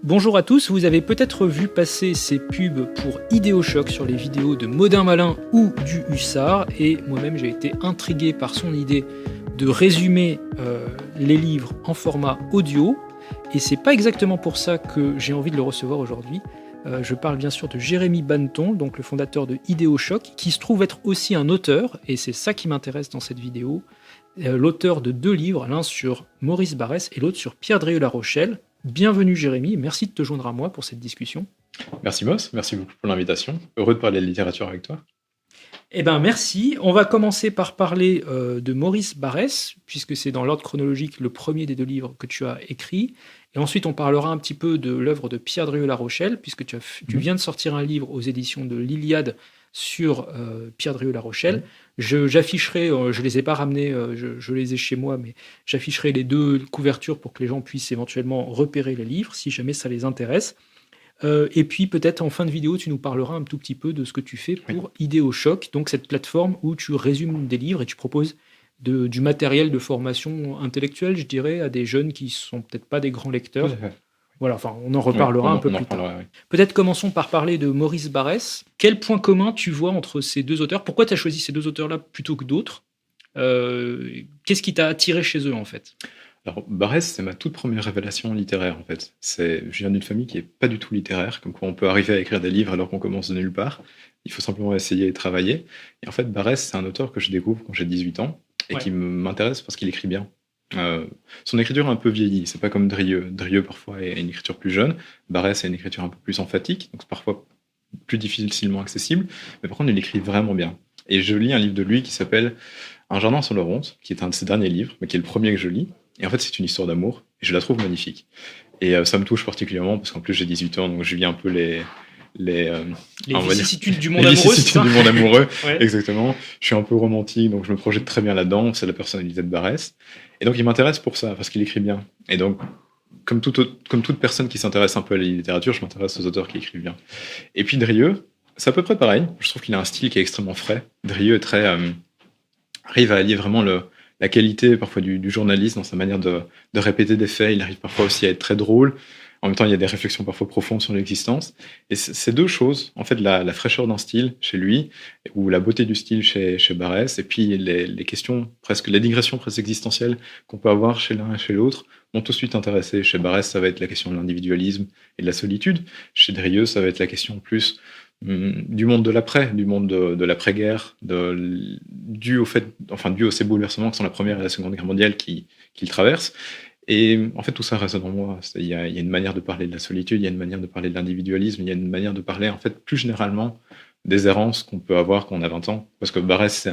Bonjour à tous, vous avez peut-être vu passer ces pubs pour Idéochoc sur les vidéos de Modin Malin ou du Hussard, et moi-même j'ai été intrigué par son idée de résumer les livres en format audio, et c'est pas exactement pour ça que j'ai envie de le recevoir aujourd'hui. Je parle bien sûr de Jérémy Banneton, donc le fondateur de Idéochoc, qui se trouve être aussi un auteur, et c'est ça qui m'intéresse dans cette vidéo, l'auteur de 2 livres, l'un sur Maurice Barrès et l'autre sur Pierre Drieux-La Rochelle. Bienvenue Jérémy, merci de te joindre à moi pour cette discussion. Merci Moss, merci beaucoup pour l'invitation. Heureux de parler de littérature avec toi. Eh bien merci, on va commencer par parler de Maurice Barrès, puisque c'est dans l'ordre chronologique le premier des 2 livres que tu as écrit. Et ensuite on parlera un petit peu de l'œuvre de Pierre Drieux-La Rochelle, puisque tu viens de sortir un livre aux éditions de l'Iliade sur Pierre Drieux-La Rochelle. J'afficherai, je les ai pas ramenés, je les ai chez moi, mais j'afficherai les 2 couvertures pour que les gens puissent éventuellement repérer les livres, si jamais ça les intéresse. Et puis peut-être en fin de vidéo, tu nous parleras un tout petit peu de ce que tu fais pour Idéochoc, donc cette plateforme où tu résumes des livres et tu proposes du matériel de formation intellectuelle, je dirais, à des jeunes qui sont peut-être pas des grands lecteurs. Voilà, enfin, on en reparlera un peu plus tard. Oui. Peut-être commençons par parler de Maurice Barrès. Quel point commun tu vois entre ces 2 auteurs ? Pourquoi tu as choisi ces 2 auteurs-là plutôt que d'autres ? Qu'est-ce qui t'a attiré chez eux, en fait ? Alors, Barrès, c'est ma toute première révélation littéraire, en fait. Je viens d'une famille qui n'est pas du tout littéraire, comme quoi on peut arriver à écrire des livres alors qu'on commence de nulle part. Il faut simplement essayer et travailler. Et en fait, Barrès, c'est un auteur que je découvre quand j'ai 18 ans et qui m'intéresse parce qu'il écrit bien. Son écriture est un peu vieillie, c'est pas comme Drieux. Drieux parfois a une écriture plus jeune, Barrès a une écriture un peu plus emphatique, donc c'est parfois plus difficilement accessible, mais par contre il écrit vraiment bien. Et je lis un livre de lui qui s'appelle Un jardin sur le Ronce, qui est un de ses derniers livres, mais qui est le premier que je lis, et en fait c'est une histoire d'amour, et je la trouve magnifique. Et ça me touche particulièrement, parce qu'en plus j'ai 18 ans, donc je vis un peu les vicissitudes du monde amoureux. Du monde amoureux, ouais. Exactement. Je suis un peu romantique, donc je me projette très bien là-dedans. C'est la personnalité de Barrès. Et donc, il m'intéresse pour ça, parce qu'il écrit bien. Et donc, comme toute personne qui s'intéresse un peu à la littérature, je m'intéresse aux auteurs qui écrivent bien. Et puis, Drieux, c'est à peu près pareil. Je trouve qu'il a un style qui est extrêmement frais. Drieux arrive à allier vraiment la qualité, parfois, du journaliste dans sa manière de répéter des faits. Il arrive parfois aussi à être très drôle. En même temps, il y a des réflexions parfois profondes sur l'existence. Et ces 2 choses, en fait, la fraîcheur d'un style chez lui, ou la beauté du style chez Barrès, et puis les questions, presque les digressions presque existentielles qu'on peut avoir chez l'un et chez l'autre, m'ont tout de suite intéressé. Chez Barrès, ça va être la question de l'individualisme et de la solitude. Chez Drieux, ça va être la question plus du monde de l'après, du monde de l'après-guerre, dû à ces bouleversements que sont la Première et la Seconde Guerre mondiale qu'il traverse. Et en fait, tout ça résonne en moi. Il y a une manière de parler de la solitude, il y a une manière de parler de l'individualisme, il y a une manière de parler, en fait, plus généralement, des errances qu'on peut avoir quand on a 20 ans. Parce que Barrès,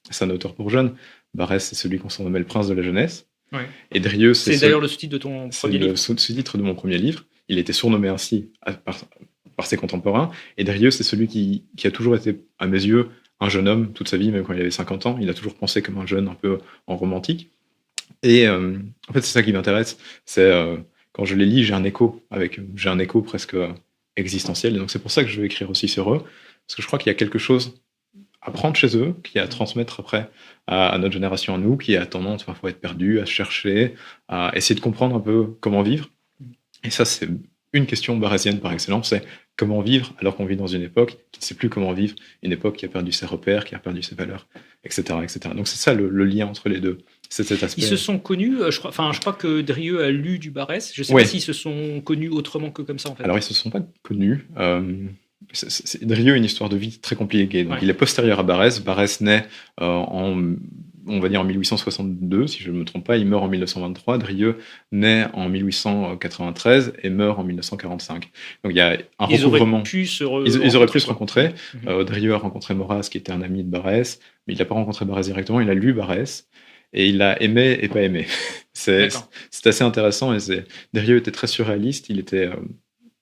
c'est un auteur pour jeunes. Barrès, c'est celui qu'on surnommait le prince de la jeunesse. Ouais. Et Drieux, c'est d'ailleurs le sous-titre de ton premier livre. C'est le sous-titre de mon premier livre. Il était surnommé ainsi par ses contemporains. Et Drieux, c'est celui qui a toujours été, à mes yeux, un jeune homme toute sa vie, même quand il avait 50 ans. Il a toujours pensé comme un jeune un peu en romantique. Et en fait, c'est ça qui m'intéresse. C'est quand je les lis, j'ai un écho presque existentiel. Et donc, c'est pour ça que je veux écrire aussi sur eux. Parce que je crois qu'il y a quelque chose à prendre chez eux, qu'il y a à transmettre après à notre génération, à nous, qui a tendance parfois à être perdu, à se chercher, à essayer de comprendre un peu comment vivre. Et ça, c'est une question barrésienne par excellence, c'est comment vivre alors qu'on vit dans une époque qui ne sait plus comment vivre, une époque qui a perdu ses repères, qui a perdu ses valeurs, etc. etc. Donc c'est ça le lien entre les 2. C'est cet aspect. Ils se sont connus, je crois que Drieux a lu du Barrès, je ne sais pas s'ils se sont connus autrement que comme ça en fait. Alors ils ne se sont pas connus. Drieux a une histoire de vie très compliquée. Donc, il est postérieur à Barrès. Barrès naît on va dire en 1862, si je ne me trompe pas, il meurt en 1923. Drieux naît en 1893 et meurt en 1945. Donc il y a un recouvrement. Ils auraient pu se rencontrer. Drieux a rencontré Maurras, qui était un ami de Barrès, mais il n'a pas rencontré Barrès directement, il a lu Barrès. Et il l'a aimé et pas aimé. C'est assez intéressant. Drieux était très surréaliste, il était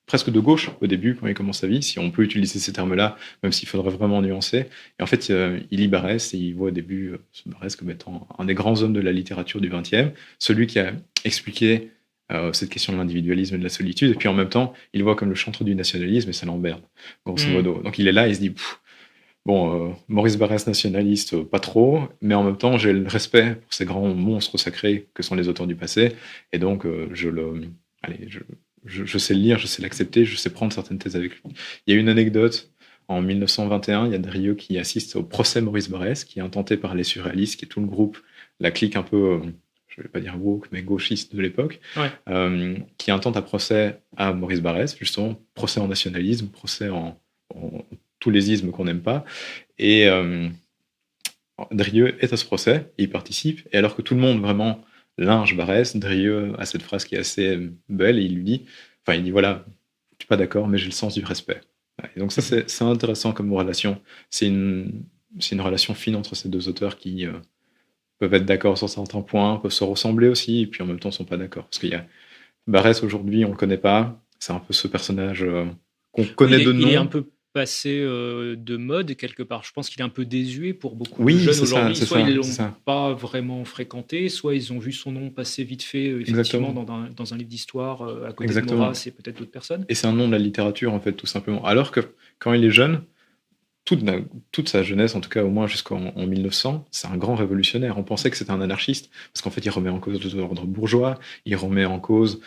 presque de gauche au début quand il commence sa vie, si on peut utiliser ces termes-là, même s'il faudrait vraiment nuancer. Et en fait, il lit Barrès et il voit au début ce Barrès comme étant un des grands hommes de la littérature du XXe, celui qui a expliqué cette question de l'individualisme et de la solitude. Et puis en même temps, il voit comme le chantre du nationalisme et ça l'emmerde, grosso modo. Donc il est là, il se dit... Maurice Barrès nationaliste, pas trop, mais en même temps, j'ai le respect pour ces grands monstres sacrés que sont les auteurs du passé, et donc je je sais le lire, je sais l'accepter, je sais prendre certaines thèses avec lui. Il y a une anecdote. En 1921, il y a Drieu qui assiste au procès Maurice Barrès, qui est intenté par les surréalistes, qui est tout le groupe, la clique un peu, je ne vais pas dire woke, mais gauchiste de l'époque, qui intente un procès à Maurice Barrès, justement, procès en nationalisme, procès en tous les ismes qu'on n'aime pas. Et Drieu est à ce procès, et il participe, et alors que tout le monde vraiment linge Barrès, Drieu a cette phrase qui est assez belle, et il dit voilà, je suis pas d'accord, mais j'ai le sens du respect. Et donc ça, c'est intéressant comme relation. C'est une relation fine entre ces deux auteurs qui peuvent être d'accord sur certains points, peuvent se ressembler aussi, et puis en même temps ne sont pas d'accord. Parce qu'il y a Barrès aujourd'hui, on ne le connaît pas, c'est un peu ce personnage qu'on connaît de nom. Il est un peu passé de mode quelque part. Je pense qu'il est un peu désuet pour beaucoup de jeunes aujourd'hui. Soit ils ne l'ont pas vraiment fréquenté, soit ils ont vu son nom passer vite fait effectivement dans un livre d'histoire à côté de Maurras et peut-être d'autres personnes. Et c'est un nom de la littérature en fait, tout simplement. Alors que quand il est jeune, toute sa jeunesse, en tout cas au moins jusqu'en 1900, c'est un grand révolutionnaire. On pensait que c'était un anarchiste, parce qu'en fait il remet en cause l'ordre bourgeois, il remet en cause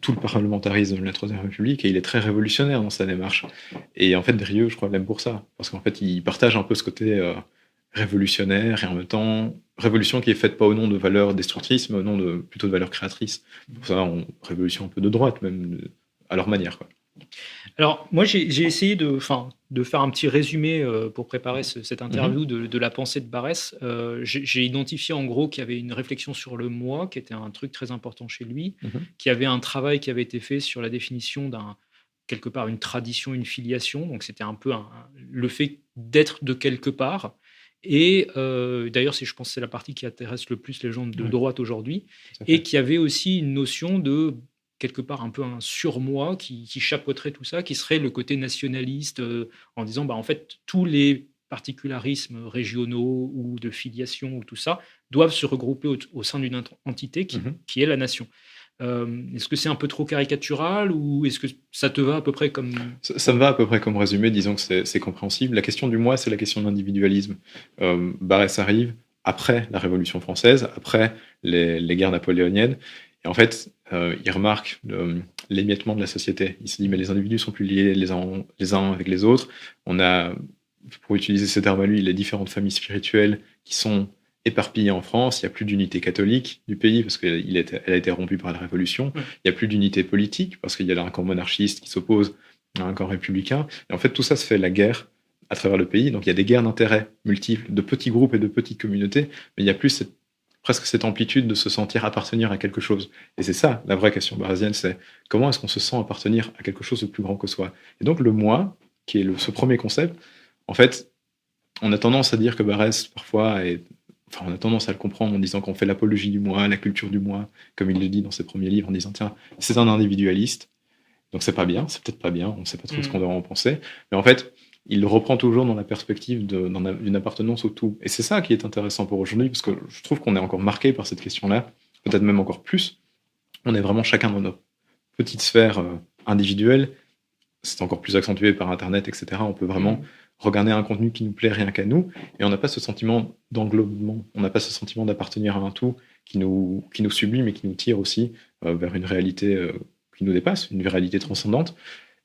tout le parlementarisme de la Troisième République, et il est très révolutionnaire dans sa démarche. Et en fait, Drieu, je crois, l'aime pour ça, parce qu'en fait, il partage un peu ce côté révolutionnaire, et en même temps, révolution qui est faite pas au nom de valeurs destructrices, mais au nom plutôt de valeurs créatrices. Pour ça, révolution un peu de droite, même à leur manière, quoi. Alors, moi, j'ai essayé de faire un petit résumé pour préparer cette interview de la pensée de Barrès. J'ai identifié en gros qu'il y avait une réflexion sur le moi, qui était un truc très important chez lui, qu'il y avait un travail qui avait été fait sur la définition quelque part, une tradition, une filiation. Donc, c'était un peu le fait d'être de quelque part. Et d'ailleurs, je pense que c'est la partie qui intéresse le plus les gens de droite aujourd'hui. Et qu'il y avait aussi une notion de quelque part un peu un surmoi qui chapeauterait tout ça, qui serait le côté nationaliste, en disant en fait tous les particularismes régionaux ou de filiation ou tout ça doivent se regrouper au sein d'une entité qui est la nation. Est-ce que c'est un peu trop caricatural ou est-ce que ça te va à peu près comme... Ça me va à peu près comme résumé, disons que c'est compréhensible. La question du moi, c'est la question de l'individualisme. Barrès arrive après la Révolution française, après les guerres napoléoniennes, et en fait, il remarque l'émiettement de la société. Il se dit, mais les individus sont plus liés les uns avec les autres. On a, pour utiliser ce terme à lui, les différentes familles spirituelles qui sont éparpillées en France. Il n'y a plus d'unité catholique du pays parce qu'elle a été rompue par la Révolution. Il n'y a plus d'unité politique parce qu'il y a un camp monarchiste qui s'oppose à un camp républicain. Et en fait, tout ça se fait la guerre à travers le pays. Donc il y a des guerres d'intérêts multiples, de petits groupes et de petites communautés, mais il n'y a plus presque cette amplitude de se sentir appartenir à quelque chose. Et c'est ça, la vraie question barrésienne, c'est comment est-ce qu'on se sent appartenir à quelque chose de plus grand que soi. Et donc le moi, qui est ce premier concept, en fait, on a tendance à dire que Barrès, parfois, on a tendance à le comprendre en disant qu'on fait l'apologie du moi, la culture du moi, comme il le dit dans ses premiers livres, en disant, tiens, c'est un individualiste, donc c'est pas bien, c'est peut-être pas bien, on ne sait pas trop ce qu'on doit en penser, mais en fait, il le reprend toujours dans la perspective d'une appartenance au tout. Et c'est ça qui est intéressant pour aujourd'hui, parce que je trouve qu'on est encore marqué par cette question-là, peut-être même encore plus. On est vraiment chacun dans notre petite sphère individuelle. C'est encore plus accentué par Internet, etc. On peut vraiment regarder un contenu qui nous plaît rien qu'à nous, et on n'a pas ce sentiment d'englobement, on n'a pas ce sentiment d'appartenir à un tout qui nous sublime et qui nous tire aussi vers une réalité qui nous dépasse, une réalité transcendante.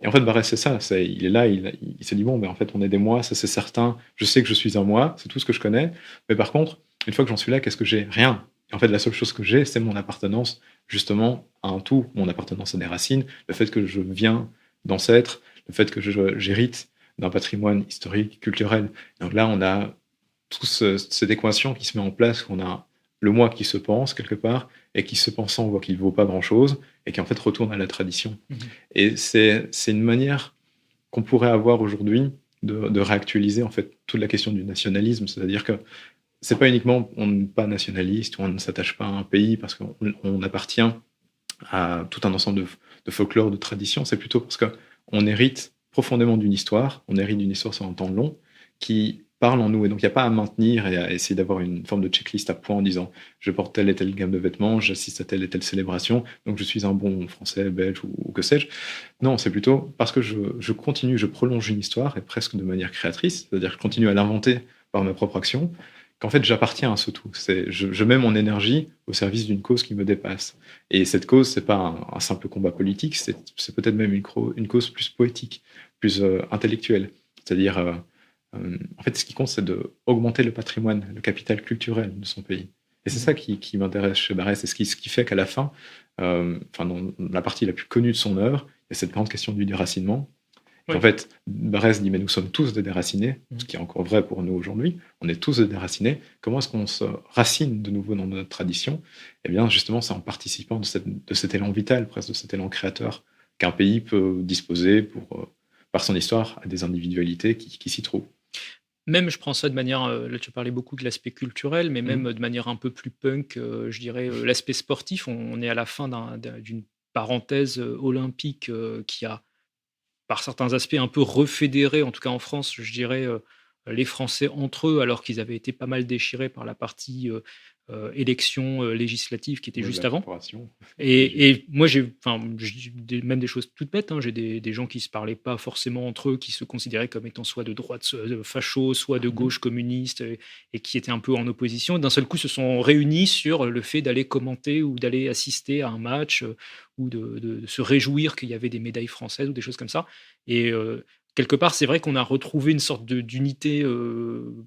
Et en fait, Barrès, c'est ça. Il est là, il se dit, bon, en fait, on est des moi, ça c'est certain. Je sais que je suis un moi, c'est tout ce que je connais. Mais par contre, une fois que j'en suis là, qu'est-ce que j'ai? Rien. Et en fait, la seule chose que j'ai, c'est mon appartenance, justement, à un tout, mon appartenance à des racines, le fait que je viens d'ancêtres, le fait que j'hérite d'un patrimoine historique, culturel. Donc là, on a toute cette équation qui se met en place, qu'on a le moi qui se pense quelque part, et qui se pensant voit qu'il ne vaut pas grand-chose, et qui en fait retourne à la tradition. Et c'est une manière qu'on pourrait avoir aujourd'hui de réactualiser en fait toute la question du nationalisme, c'est-à-dire que c'est pas uniquement on n'est pas nationaliste, ou on ne s'attache pas à un pays parce qu'on appartient à tout un ensemble de folklore, de traditions, c'est plutôt parce qu'on hérite profondément d'une histoire, on hérite d'une histoire sur un temps long, qui parle en nous. Et donc, il n'y a pas à maintenir et à essayer d'avoir une forme de checklist à point en disant je porte telle et telle gamme de vêtements, j'assiste à telle et telle célébration, donc je suis un bon français, belge ou que sais-je. Non, c'est plutôt parce que je continue, je prolonge une histoire et presque de manière créatrice, c'est-à-dire que je continue à l'inventer par ma propre action, qu'en fait j'appartiens à ce tout. Je mets mon énergie au service d'une cause qui me dépasse. Et cette cause, c'est pas un simple combat politique, c'est peut-être même une cause plus poétique, plus intellectuelle. C'est-à-dire, en fait, ce qui compte, c'est d'augmenter le patrimoine, le capital culturel de son pays. Et c'est ça qui m'intéresse chez Barrès, et ce qui fait qu'à la fin, dans la partie la plus connue de son œuvre, il y a cette grande question du déracinement. Oui. En fait, Barrès dit, mais nous sommes tous des déracinés, ce qui est encore vrai pour nous aujourd'hui, on est tous des déracinés. Comment est-ce qu'on se racine de nouveau dans notre tradition? Eh bien, justement, c'est en participant de cet élan vital, presque de cet élan créateur, qu'un pays peut disposer, par son histoire, à des individualités qui s'y trouvent. Même, je prends ça de manière, là tu parlais beaucoup de l'aspect culturel, mais même de manière un peu plus punk, je dirais, l'aspect sportif. On est à la fin d'une parenthèse olympique qui a, par certains aspects, un peu refédéré, en tout cas en France, je dirais, les Français entre eux, alors qu'ils avaient été pas mal déchirés par la partie élection législative qui était Oui, juste la avant. corporation. Et moi, même des choses toutes bêtes, hein. J'ai des gens qui se parlaient pas forcément entre eux, qui se considéraient comme étant soit de droite facho, soit de gauche communiste, et qui étaient un peu en opposition. D'un seul coup, se sont réunis sur le fait d'aller commenter ou d'aller assister à un match, ou de se réjouir qu'il y avait des médailles françaises ou des choses comme ça. Et quelque part, c'est vrai qu'on a retrouvé une sorte d'unité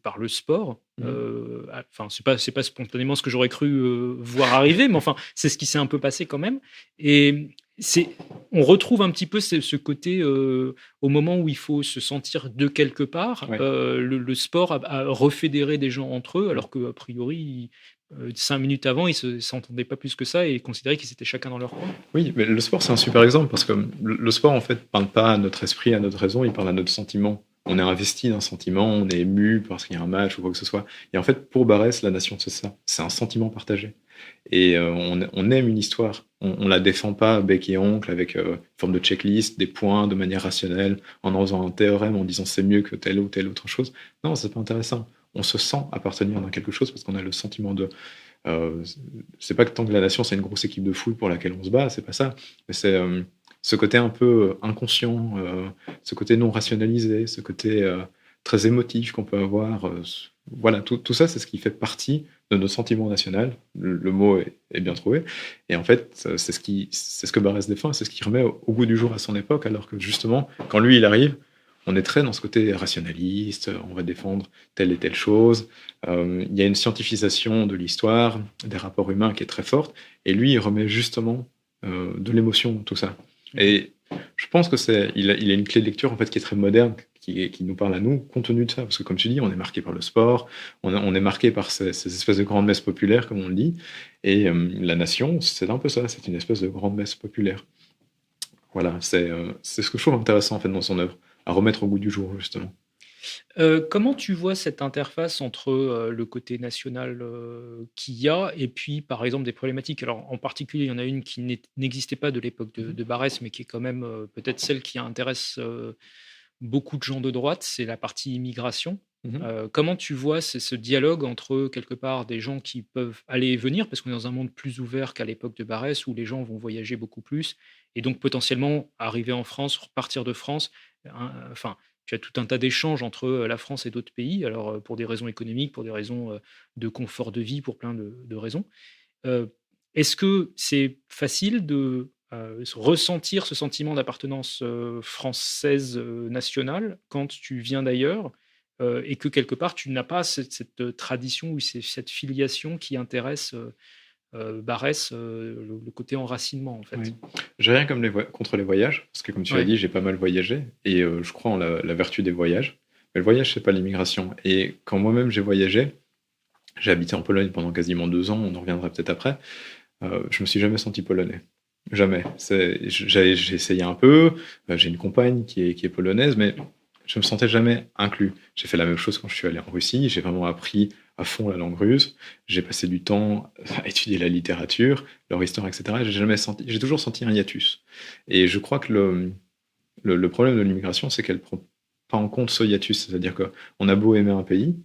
par le sport. Enfin, c'est pas spontanément ce que j'aurais cru voir arriver, mais enfin, c'est ce qui s'est un peu passé quand même. Et on retrouve un petit peu ce côté au moment où il faut se sentir de quelque part. Ouais. Le sport a refédéré des gens entre eux, alors qu'a priori, 5 minutes avant, ils ne s'entendaient pas plus que ça et considéraient qu'ils étaient chacun dans leur coin. Oui, mais le sport, c'est un super exemple parce que le sport, en fait, parle pas à notre esprit, à notre raison, il parle à notre sentiment. On est investi d'un sentiment, on est ému parce qu'il y a un match ou quoi que ce soit. Et en fait, pour Barès, la nation, c'est ça. C'est un sentiment partagé. Et on aime une histoire. On la défend pas bec et ongle avec une forme de checklist, des points de manière rationnelle, en faisant un théorème, en disant c'est mieux que telle ou telle autre chose. Non, c'est pas intéressant. On se sent appartenir à quelque chose parce qu'on a le sentiment de. C'est pas que tant que la nation c'est une grosse équipe de foot pour laquelle on se bat, c'est pas ça. Mais c'est ce côté un peu inconscient, ce côté non rationalisé, ce côté très émotif qu'on peut avoir. Voilà, tout ça, c'est ce qui fait partie de notre sentiment national. Le mot est bien trouvé. Et en fait, c'est ce que Barrès défend, c'est ce qui remet au goût du jour à son époque, alors que justement, quand lui, il arrive, on est très dans ce côté rationaliste, on va défendre telle et telle chose. Il y a une scientifisation de l'histoire, des rapports humains qui est très forte. Et lui, il remet justement de l'émotion dans tout ça. Et je pense que il a une clé de lecture en fait qui est très moderne, qui nous parle à nous, compte tenu de ça. Parce que comme tu dis, on est marqué par le sport, on est marqué par ces espèces de grandes messes populaires, comme on le dit. Et la nation, c'est un peu ça, c'est une espèce de grande messe populaire. Voilà, c'est ce que je trouve intéressant en fait dans son œuvre, à remettre au goût du jour, justement. Comment tu vois cette interface entre le côté national qu'il y a et puis, par exemple, des problématiques? Alors, en particulier, il y en a une qui n'existait pas de l'époque de Barrès, mais qui est quand même peut-être celle qui intéresse beaucoup de gens de droite, c'est la partie immigration. Comment tu vois ce dialogue entre, quelque part, des gens qui peuvent aller et venir, parce qu'on est dans un monde plus ouvert qu'à l'époque de Barrès, où les gens vont voyager beaucoup plus, et donc potentiellement arriver en France, repartir de France, enfin, tu as tout un tas d'échanges entre la France et d'autres pays, alors pour des raisons économiques, pour des raisons de confort de vie, pour plein de raisons. Euh, Est-ce que c'est facile de ressentir ce sentiment d'appartenance française nationale quand tu viens d'ailleurs, et que quelque part tu n'as pas cette tradition ou cette filiation qui intéresse Barrès, le côté enracinement en fait? Oui. J'ai rien contre les voyages, parce que comme tu l'as Ouais. dit, j'ai pas mal voyagé, et je crois en la vertu des voyages. Mais le voyage, c'est pas l'immigration. Et quand moi-même j'ai voyagé, j'ai habité en Pologne pendant quasiment 2 ans, on en reviendra peut-être après, je me suis jamais senti polonais. Jamais. J'ai essayé un peu, j'ai une compagne qui est polonaise, mais je me sentais jamais inclus. J'ai fait la même chose quand je suis allé en Russie, j'ai vraiment appris à fond la langue russe, j'ai passé du temps à étudier la littérature, leur histoire, etc. J'ai toujours senti un hiatus. Et je crois que le problème de l'immigration, c'est qu'elle prend pas en compte ce hiatus. C'est-à-dire qu'on a beau aimer un pays,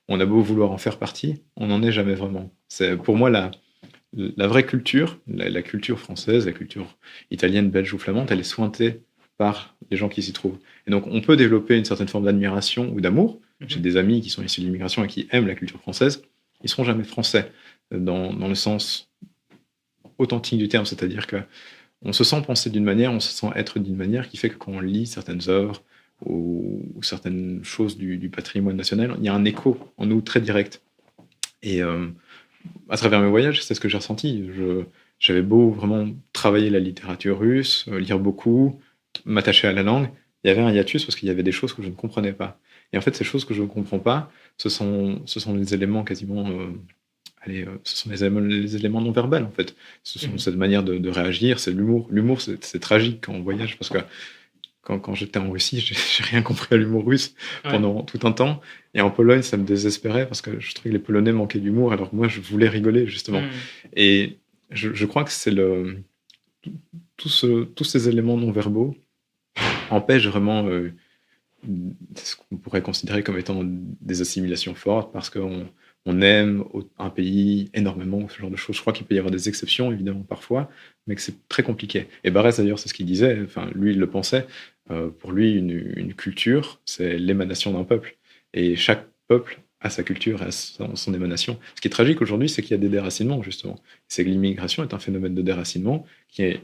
on a beau vouloir en faire partie, on n'en est jamais vraiment. C'est pour moi la vraie culture, la culture française, la culture italienne, belge ou flamande, elle est sointée par les gens qui s'y trouvent. Et donc, on peut développer une certaine forme d'admiration ou d'amour, J'ai des amis qui sont issus de l'immigration et qui aiment la culture française, ils seront jamais français dans le sens authentique du terme, c'est-à-dire que on se sent penser d'une manière, on se sent être d'une manière qui fait que quand on lit certaines œuvres ou certaines choses du patrimoine national, il y a un écho en nous très direct. Et à travers mes voyages, c'est ce que j'ai ressenti. J'avais beau vraiment travailler la littérature russe, lire beaucoup, m'attacher à la langue, il y avait un hiatus parce qu'il y avait des choses que je ne comprenais pas. Et en fait, ces choses que je ne comprends pas, ce sont les éléments quasiment ce sont les éléments non verbaux en fait. Ce sont cette manière de réagir, c'est l'humour. L'humour, c'est tragique quand on voyage parce que quand j'étais en Russie, j'ai rien compris à l'humour russe pendant tout un temps. Et en Pologne, ça me désespérait parce que je trouvais que les Polonais manquaient d'humour alors que moi, je voulais rigoler justement. Et je crois que c'est tous ces éléments non verbaux empêchent vraiment ce qu'on pourrait considérer comme étant des assimilations fortes parce qu'on aime un pays énormément, ce genre de choses. Je crois qu'il peut y avoir des exceptions, évidemment, parfois, mais que c'est très compliqué. Et Barès, d'ailleurs, c'est ce qu'il disait, enfin, lui, il le pensait. Pour lui, une culture, c'est l'émanation d'un peuple. Et chaque peuple a sa culture, a son émanation. Ce qui est tragique aujourd'hui, c'est qu'il y a des déracinements, justement. C'est que l'immigration est un phénomène de déracinement qui est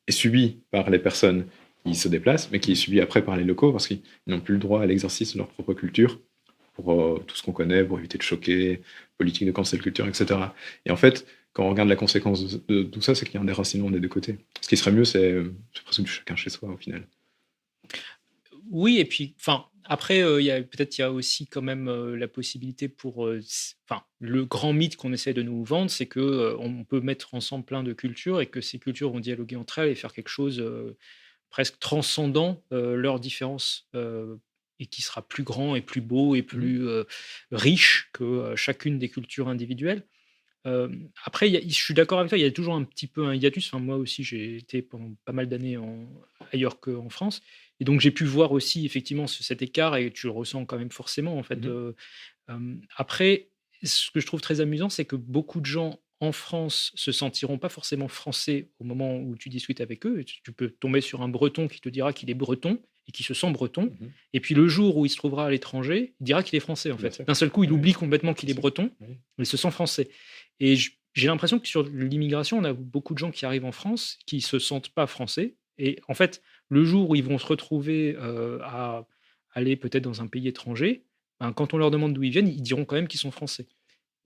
subi par les personnes qui se déplacent, mais qui est subi après par les locaux parce qu'ils n'ont plus le droit à l'exercice de leur propre culture pour tout ce qu'on connaît, pour éviter de choquer, politique de cancel culture, etc. Et en fait, quand on regarde la conséquence de tout ça, c'est qu'il y a un déracinement des deux côtés. Ce qui serait mieux, c'est presque du chacun chez soi au final. Oui, et puis, après, il y a aussi quand même la possibilité pour, le grand mythe qu'on essaie de nous vendre, c'est que on peut mettre ensemble plein de cultures et que ces cultures vont dialoguer entre elles et faire quelque chose presque transcendant leurs différences et qui sera plus grand et plus beau et plus riche que chacune des cultures individuelles. Après, je suis d'accord avec toi, il y a toujours un petit peu un hiatus. Moi aussi, j'ai été pendant pas mal d'années ailleurs qu'en France. Et donc, j'ai pu voir aussi effectivement cet écart et tu le ressens quand même forcément. En fait. Après, ce que je trouve très amusant, c'est que beaucoup de gens en France se sentiront pas forcément français au moment où tu discutes avec eux. Tu peux tomber sur un breton qui te dira qu'il est breton et qui se sent breton. Et puis le jour où il se trouvera à l'étranger, il dira qu'il est français en fait. D'un seul coup, il oublie complètement qu'il est breton, mais il se sent français. Et j'ai l'impression que sur l'immigration, on a beaucoup de gens qui arrivent en France qui se sentent pas français. Et en fait, le jour où ils vont se retrouver à aller peut-être dans un pays étranger, quand on leur demande d'où ils viennent, ils diront quand même qu'ils sont français.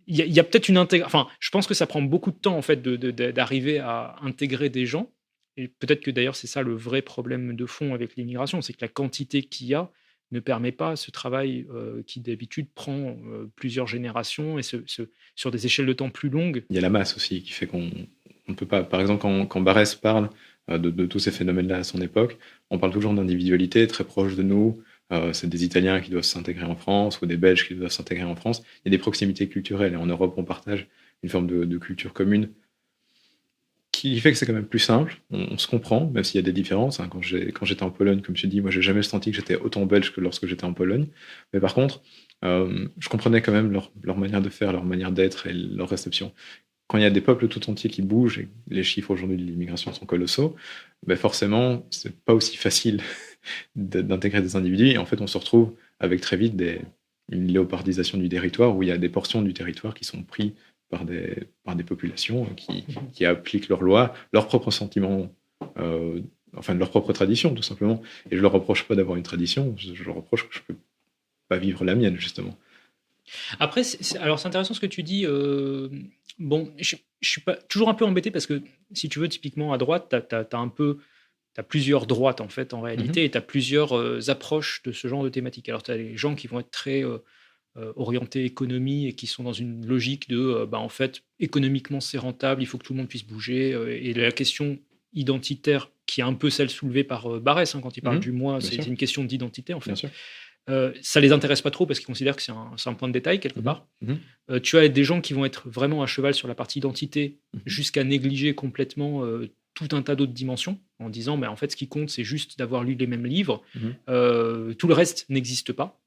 Il y a peut-être une intégration. Enfin, je pense que ça prend beaucoup de temps en fait d'arriver à intégrer des gens. Et peut-être que d'ailleurs c'est ça le vrai problème de fond avec l'immigration, c'est que la quantité qu'il y a ne permet pas ce travail qui d'habitude prend plusieurs générations et sur des échelles de temps plus longues. Il y a la masse aussi qui fait qu'on ne peut pas. Par exemple, quand Barès parle de tous ces phénomènes-là à son époque, on parle toujours d'individualité très proche de nous. C'est des Italiens qui doivent s'intégrer en France ou des Belges qui doivent s'intégrer en France. Il y a des proximités culturelles et en Europe, on partage une forme de culture commune qui fait que c'est quand même plus simple. On se comprend, même s'il y a des différences. Quand j'étais en Pologne, comme je dis, moi, j'ai jamais senti que j'étais autant belge que lorsque j'étais en Pologne. Mais par contre, je comprenais quand même leur manière de faire, leur manière d'être et leur réception. Quand il y a des peuples tout entiers qui bougent, et les chiffres aujourd'hui de l'immigration sont colossaux, ben forcément, c'est pas aussi facile d'intégrer des individus. Et en fait, on se retrouve avec très vite une léopardisation du territoire où il y a des portions du territoire qui sont prises par des populations qui appliquent leurs lois, leurs propres sentiments, leur propre tradition, tout simplement. Et je leur reproche pas d'avoir une tradition, je leur reproche que je peux pas vivre la mienne, justement. Après, alors c'est intéressant ce que tu dis. Bon, je suis pas toujours un peu embêté parce que si tu veux, typiquement à droite, t'as plusieurs droites en fait en réalité, et tu as plusieurs approches de ce genre de thématique. Alors tu as les gens qui vont être très orientés économie et qui sont dans une logique de en fait économiquement c'est rentable, il faut que tout le monde puisse bouger, et la question identitaire qui est un peu celle soulevée par Barès quand il parle du moi, c'est une question d'identité en fait. Ça les intéresse pas trop parce qu'ils considèrent que c'est un point de détail quelque part. Tu as des gens qui vont être vraiment à cheval sur la partie identité jusqu'à négliger complètement tout un tas d'autres dimensions en disant mais en fait ce qui compte c'est juste d'avoir lu les mêmes livres, tout le reste n'existe pas.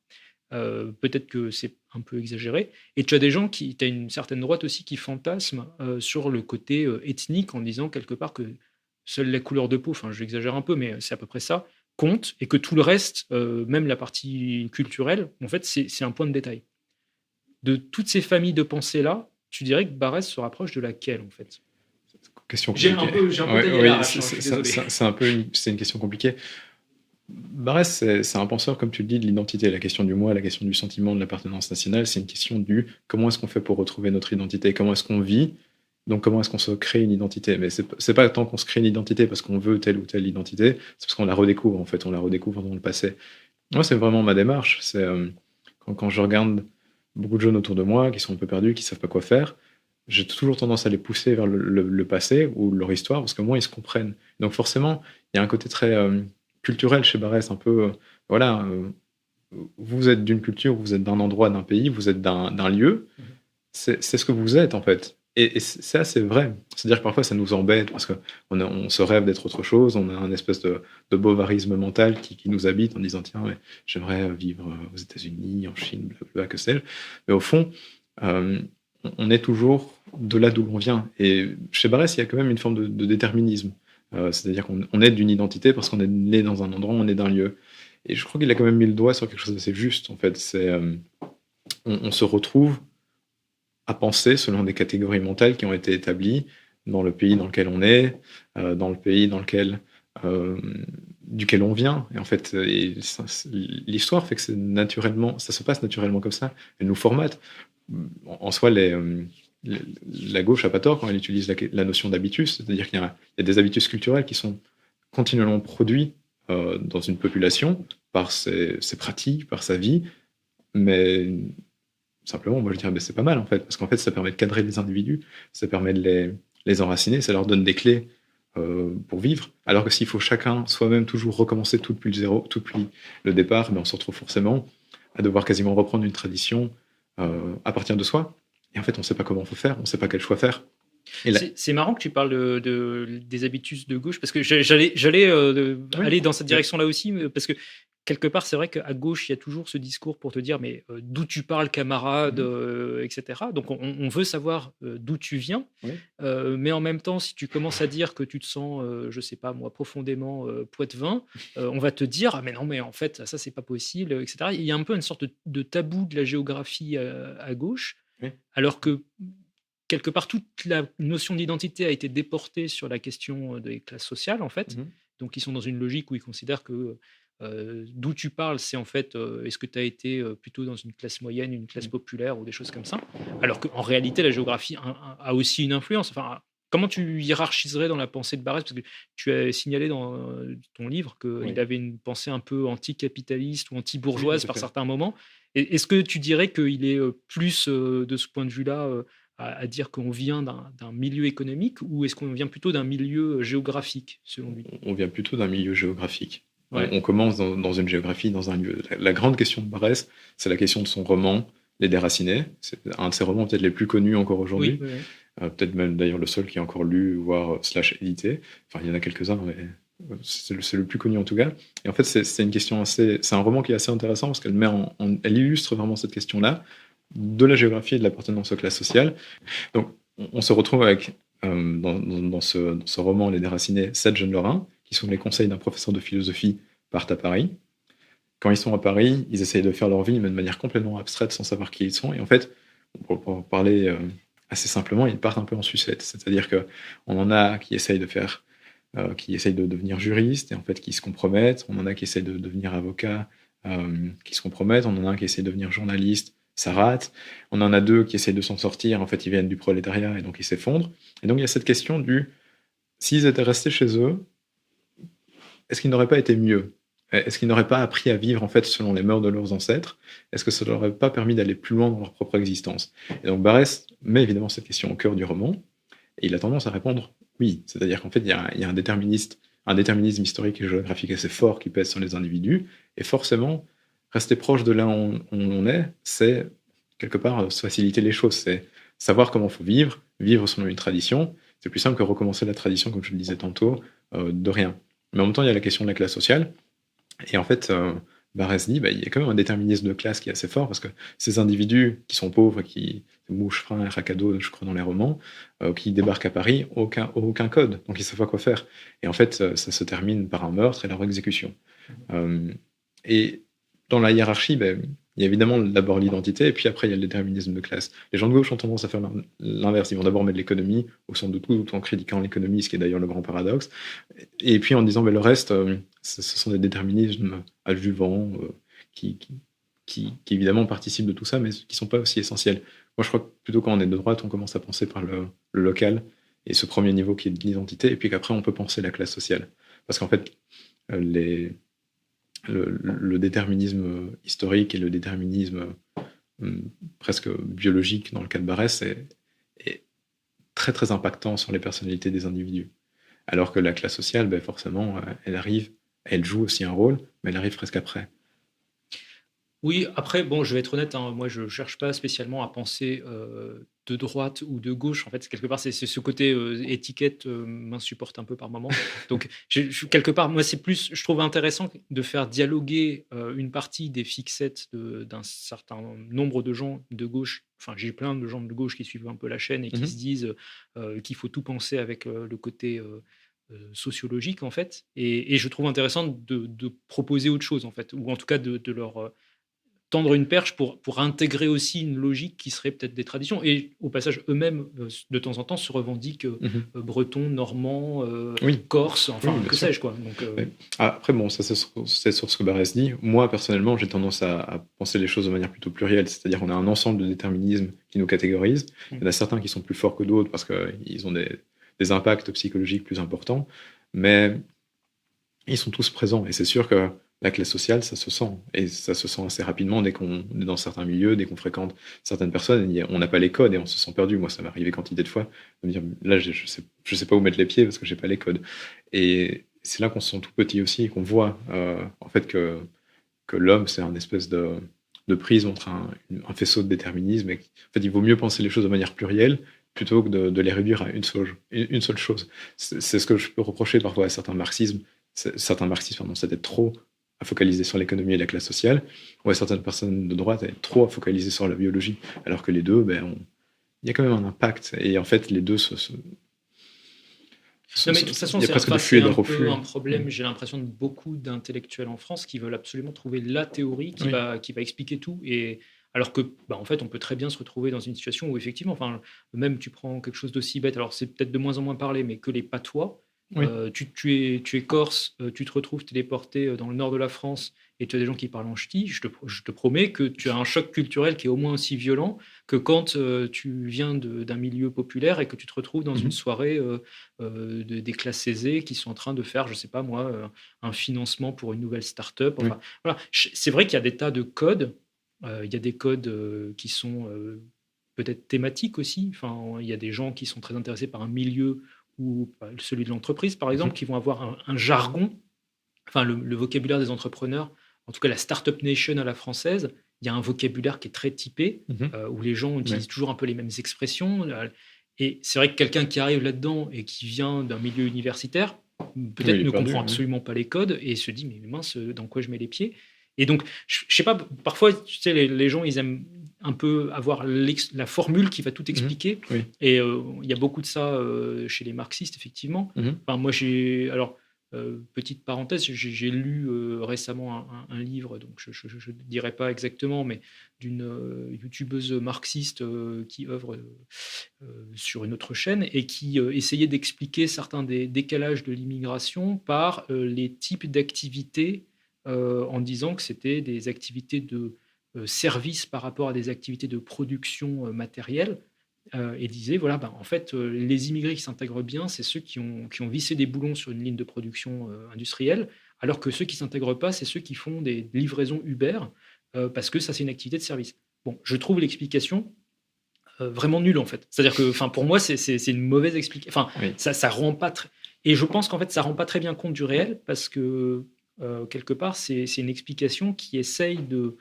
Peut-être que c'est un peu exagéré. Et tu as des gens tu as une certaine droite aussi qui fantasme sur le côté ethnique en disant quelque part que seule la couleur de peau, j'exagère un peu mais c'est à peu près ça, compte et que tout le reste, même la partie culturelle, en fait, c'est un point de détail. De toutes ces familles de pensées-là, tu dirais que Barès se rapproche de laquelle, en fait? Question J'ai compliquée. un peu taillé à Oui, l'arrache, hein, je suis désolé. c'est une question compliquée. Barès, c'est un penseur, comme tu le dis, de l'identité. La question du moi, la question du sentiment de l'appartenance nationale, c'est une question du comment est-ce qu'on fait pour retrouver notre identité, comment est-ce qu'on vit, donc comment est-ce qu'on se crée une identité. Mais c'est pas tant qu'on se crée une identité parce qu'on veut telle ou telle identité, c'est parce qu'on la redécouvre, en fait, on la redécouvre dans le passé. Moi, c'est vraiment ma démarche. Quand je regarde beaucoup de jeunes autour de moi qui sont un peu perdus, qui savent pas quoi faire, j'ai toujours tendance à les pousser vers le passé ou leur histoire, parce que moi, ils se comprennent. Donc forcément, il y a un côté très culturel chez Barès, un peu, voilà, vous êtes d'une culture, vous êtes d'un endroit, d'un pays, vous êtes d'un lieu, c'est ce que vous êtes en fait. Et c'est assez vrai. C'est-à-dire que parfois ça nous embête parce qu'on on se rêve d'être autre chose, on a un espèce de bovarisme mental qui nous habite en disant tiens, mais j'aimerais vivre aux États-Unis, en Chine, blablabla, que sais-je. Mais au fond, euh, on est toujours de là d'où l'on vient. Et chez Barès, il y a quand même une forme de déterminisme. C'est-à-dire qu'on est d'une identité parce qu'on est né dans un endroit, on est d'un lieu. Et je crois qu'il a quand même mis le doigt sur quelque chose d'assez juste, en fait. On se retrouve à penser selon des catégories mentales qui ont été établies dans le pays dans lequel on est, dans le pays euh, duquel on vient. Et en fait, l'histoire fait que ça se passe naturellement comme ça. Elle nous formate. En soi, la gauche n'a pas tort quand elle utilise la notion d'habitus, c'est-à-dire qu'il y a des habitus culturels qui sont continuellement produits dans une population par ses pratiques, par sa vie, mais simplement, moi je dirais, c'est pas mal en fait, parce qu'en fait ça permet de cadrer les individus, ça permet de les enraciner, ça leur donne des clés pour vivre, alors que s'il faut chacun soi-même toujours recommencer tout depuis le zéro, tout depuis le départ, ben on se retrouve forcément à devoir quasiment reprendre une tradition à partir de soi, et en fait on sait pas comment il faut faire, on sait pas quel choix faire. C'est marrant que tu parles des habitus de gauche, parce que j'allais aller dans cette direction-là aussi, parce que quelque part, c'est vrai qu'à gauche, il y a toujours ce discours pour te dire, mais d'où tu parles, camarade, etc. Donc, on veut savoir d'où tu viens, mais en même temps, si tu commences à dire que tu te sens, je sais pas moi, profondément poitevin, on va te dire, ah, mais non, mais en fait, ça, c'est pas possible, etc. Il y a un peu une sorte de tabou de la géographie à gauche, alors que quelque part, toute la notion d'identité a été déportée sur la question des classes sociales, en fait. Donc, ils sont dans une logique où ils considèrent que d'où tu parles, c'est en fait, est-ce que tu as été plutôt dans une classe moyenne, une classe populaire ou des choses comme ça. Alors qu'en réalité, la géographie a aussi une influence. Enfin, comment tu hiérarchiserais dans la pensée de Barès? Parce que tu as signalé dans ton livre qu'il avait une pensée un peu anticapitaliste ou anti-bourgeoise par certains moments. Est-ce que tu dirais qu'il est plus, de ce point de vue-là, à dire qu'on vient d'un milieu économique, ou est-ce qu'on vient plutôt d'un milieu géographique, selon lui? On vient plutôt d'un milieu géographique. Ouais. On commence dans une géographie, dans un lieu. La grande question de Barès, c'est la question de son roman, Les Déracinés. C'est un de ses romans peut-être les plus connus encore aujourd'hui. Oui. Peut-être même d'ailleurs le seul qui est encore lu, voire / édité. Enfin, il y en a quelques-uns, mais c'est le plus connu en tout cas. Et en fait, c'est une question assez. C'est un roman qui est assez intéressant parce qu'elle elle illustre vraiment cette question-là de la géographie et de l'appartenance aux classes sociales. Donc, on se retrouve avec, dans ce roman, Les Déracinés, 7 jeunes lorrains qui, sous les conseils d'un professeur de philosophie, partent à Paris. Quand ils sont à Paris, ils essayent de faire leur vie, mais de manière complètement abstraite, sans savoir qui ils sont. Et en fait, pour parler assez simplement, ils partent un peu en sucette. C'est-à-dire qu'on en a qui essayent de devenir juristes, et en fait qui se compromettent. On en a qui essayent de devenir avocats, qui se compromettent. On en a un qui essaie de devenir journaliste, ça rate. On en a deux qui essayent de s'en sortir. En fait, ils viennent du prolétariat, et donc ils s'effondrent. Et donc il y a cette question s'ils étaient restés chez eux, est-ce qu'ils n'auraient pas été mieux? Est-ce qu'ils n'auraient pas appris à vivre en fait selon les mœurs de leurs ancêtres? Est-ce que ça leur aurait pas permis d'aller plus loin dans leur propre existence? Et donc Barès met évidemment cette question au cœur du roman, et il a tendance à répondre oui. C'est-à-dire qu'en fait, il y a un déterminisme historique et géographique assez fort qui pèse sur les individus, et forcément, rester proche de là où on est, c'est quelque part faciliter les choses, c'est savoir comment il faut vivre selon une tradition. C'est plus simple que recommencer la tradition, comme je le disais tantôt, de rien. Mais en même temps, il y a la question de la classe sociale. Et en fait, Barès dit, il y a quand même un déterminisme de classe qui est assez fort, parce que ces individus qui sont pauvres, Mouche, Frein, Racado, je crois dans les romans, qui débarquent à Paris, aucun code, donc ils savent pas quoi faire. Et en fait, ça se termine par un meurtre et leur exécution. Et dans la hiérarchie, ben, il y a évidemment d'abord l'identité, et puis après, il y a le déterminisme de classe. Les gens de gauche ont tendance à faire l'inverse. Ils vont d'abord mettre l'économie au centre de tout, en critiquant l'économie, ce qui est d'ailleurs le grand paradoxe. Et puis en disant, ben, le reste, ce sont des déterminismes adjuvants qui évidemment participent de tout ça, mais qui ne sont pas aussi essentiels. Moi, je crois que plutôt quand on est de droite, on commence à penser par le local, et ce premier niveau qui est de l'identité, et puis qu'après, on peut penser la classe sociale. Parce qu'en fait, le déterminisme historique et le déterminisme presque biologique dans le cas de Barès est très très impactant sur les personnalités des individus. Alors que la classe sociale, ben forcément, elle arrive, elle joue aussi un rôle, mais elle arrive presque après. Oui, après, bon, je vais être honnête, hein, moi je cherche pas spécialement à penser de droite ou de gauche. En fait, quelque part, c'est ce côté étiquette m'insupporte un peu par moment. Donc, quelque part, moi, c'est plus, je trouve intéressant de faire dialoguer une partie des fixettes d'un certain nombre de gens de gauche. Enfin, j'ai plein de gens de gauche qui suivent un peu la chaîne et qui se disent qu'il faut tout penser avec le côté sociologique, en fait. Et je trouve intéressant de proposer autre chose, en fait, ou en tout cas de leur tendre une perche pour intégrer aussi une logique qui serait peut-être des traditions. Et au passage, eux-mêmes, de temps en temps, se revendiquent bretons, normands, Oui. corses, enfin, Oui, que sais-je, quoi. Donc, oui. Après, bon, ça c'est sur ce que Barès dit. Moi, personnellement, j'ai tendance à penser les choses de manière plutôt plurielle, c'est-à-dire qu'on a un ensemble de déterminismes qui nous catégorisent. Il y en a certains qui sont plus forts que d'autres parce qu'ils ont des impacts psychologiques plus importants, mais ils sont tous présents. Et c'est sûr que la classe sociale, ça se sent. Et ça se sent assez rapidement dès qu'on est dans certains milieux, dès qu'on fréquente certaines personnes. On n'a pas les codes et on se sent perdu. Moi, ça m'est arrivé quantité de fois de me dire, là, je sais pas où mettre les pieds parce que j'ai pas les codes. Et c'est là qu'on se sent tout petit aussi et qu'on voit en fait que l'homme, c'est un espèce de prise entre un faisceau de déterminisme. Et en fait, il vaut mieux penser les choses de manière plurielle plutôt que de les réduire à une seule chose. C'est ce que je peux reprocher parfois à certains marxismes. Certains marxistes, pardon, c'est d'être trop à focaliser sur l'économie et la classe sociale, ou à certaines personnes de droite à être trop à focaliser sur la biologie, alors que les deux, ben, il y a quand même un impact. Et en fait, les deux non, mais de toute façon, il y a presque des c'est flux et des un reflux. peu un problème, j'ai l'impression, de beaucoup d'intellectuels en France qui veulent absolument trouver la théorie qui va expliquer tout. Et alors que, bah, en fait, on peut très bien se retrouver dans une situation où, effectivement, enfin, même tu prends quelque chose d'aussi bête, alors c'est peut-être de moins en moins parlé, mais que les patois. Oui. Tu es corse, tu te retrouves téléporté dans le nord de la France et tu as des gens qui parlent en ch'ti, je te promets que tu as un choc culturel qui est au moins aussi violent que quand tu viens d'un milieu populaire et que tu te retrouves dans une soirée des classes aisées qui sont en train de faire, je sais pas moi, un financement pour une nouvelle start-up. Enfin, voilà. C'est vrai qu'il y a des tas de codes. Il y a des codes qui sont peut-être thématiques aussi. Enfin, il y a des gens qui sont très intéressés par un milieu ou celui de l'entreprise, par exemple, qui vont avoir un jargon, enfin le vocabulaire des entrepreneurs, en tout cas la Startup Nation à la française, il y a un vocabulaire qui est très typé, où les gens utilisent toujours un peu les mêmes expressions. Et c'est vrai que quelqu'un qui arrive là-dedans et qui vient d'un milieu universitaire, peut-être ne comprend absolument pas les codes et se dit, mais mince, dans quoi je mets les pieds? Et donc, je sais pas, parfois, tu sais, les gens, ils aiment un peu avoir la formule qui va tout expliquer. Et il y a beaucoup de ça chez les marxistes, effectivement. Enfin, moi, alors, petite parenthèse, j'ai lu récemment un livre, donc je ne dirai pas exactement, mais d'une youtubeuse marxiste qui œuvre sur une autre chaîne et qui essayait d'expliquer certains des décalages de l'immigration par les types d'activités en disant que c'était des activités de service par rapport à des activités de production matérielle. Et disait, voilà, ben, en fait, les immigrés qui s'intègrent bien, c'est ceux qui ont vissé des boulons sur une ligne de production industrielle, alors que ceux qui ne s'intègrent pas, c'est ceux qui font des livraisons Uber, parce que ça, c'est une activité de service. Bon, je trouve l'explication vraiment nulle, en fait. C'est-à-dire que, pour moi, c'est une mauvaise explication. Enfin, ça rend pas très... Et je pense qu'en fait, ça rend pas très bien compte du réel, parce que, quelque part, c'est une explication qui essaye de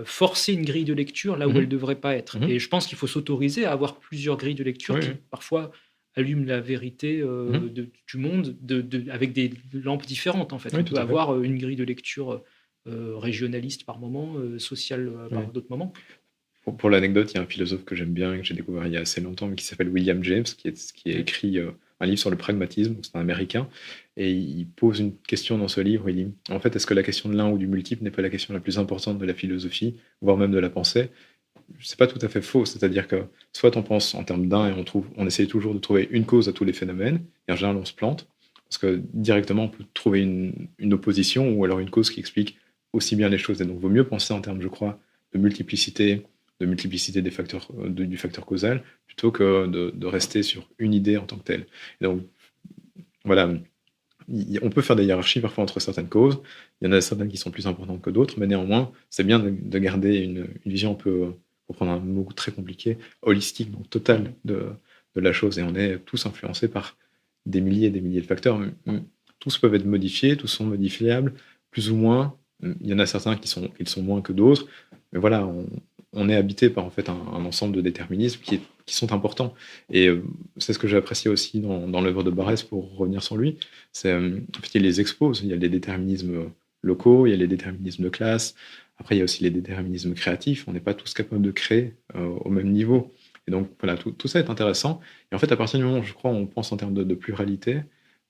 forcer une grille de lecture là où elle ne devrait pas être. Et je pense qu'il faut s'autoriser à avoir plusieurs grilles de lecture qui, parfois, allument la vérité du monde avec des lampes différentes, en fait. On peut avoir une grille de lecture régionaliste par moment, sociale par d'autres moments. Pour l'anecdote, il y a un philosophe que j'aime bien, que j'ai découvert il y a assez longtemps, mais qui s'appelle William James, qui a écrit un livre sur le pragmatisme, donc c'est un Américain, et il pose une question dans ce livre, il dit, en fait, est-ce que la question de l'un ou du multiple n'est pas la question la plus importante de la philosophie, voire même de la pensée? C'est pas tout à fait faux, c'est-à-dire que soit on pense en termes d'un et on essaye toujours de trouver une cause à tous les phénomènes, et en général on se plante, parce que directement on peut trouver une opposition ou alors une cause qui explique aussi bien les choses. Et donc il vaut mieux penser en termes, je crois, de multiplicité des facteurs, du facteur causal, plutôt que de rester sur une idée en tant que telle. Et donc voilà, on peut faire des hiérarchies parfois entre certaines causes, il y en a certaines qui sont plus importantes que d'autres, mais néanmoins, c'est bien de garder une vision un peu, pour prendre un mot très compliqué, holistique, donc totale de la chose. Et on est tous influencés par des milliers et des milliers de facteurs. Tous peuvent être modifiés, tous sont modifiables, plus ou moins. Il y en a certains qui le sont moins que d'autres, mais voilà, on est habité par en fait un ensemble de déterminismes qui sont importants. Et c'est ce que j'ai apprécié aussi dans l'œuvre de Barès, pour revenir sur lui. C'est, en fait, il les expose. Il y a les déterminismes locaux, il y a les déterminismes de classe. Après, il y a aussi les déterminismes créatifs. On n'est pas tous capables de créer au même niveau. Et donc, voilà, tout ça est intéressant. Et en fait, à partir du moment où, je crois, on pense en termes de pluralité,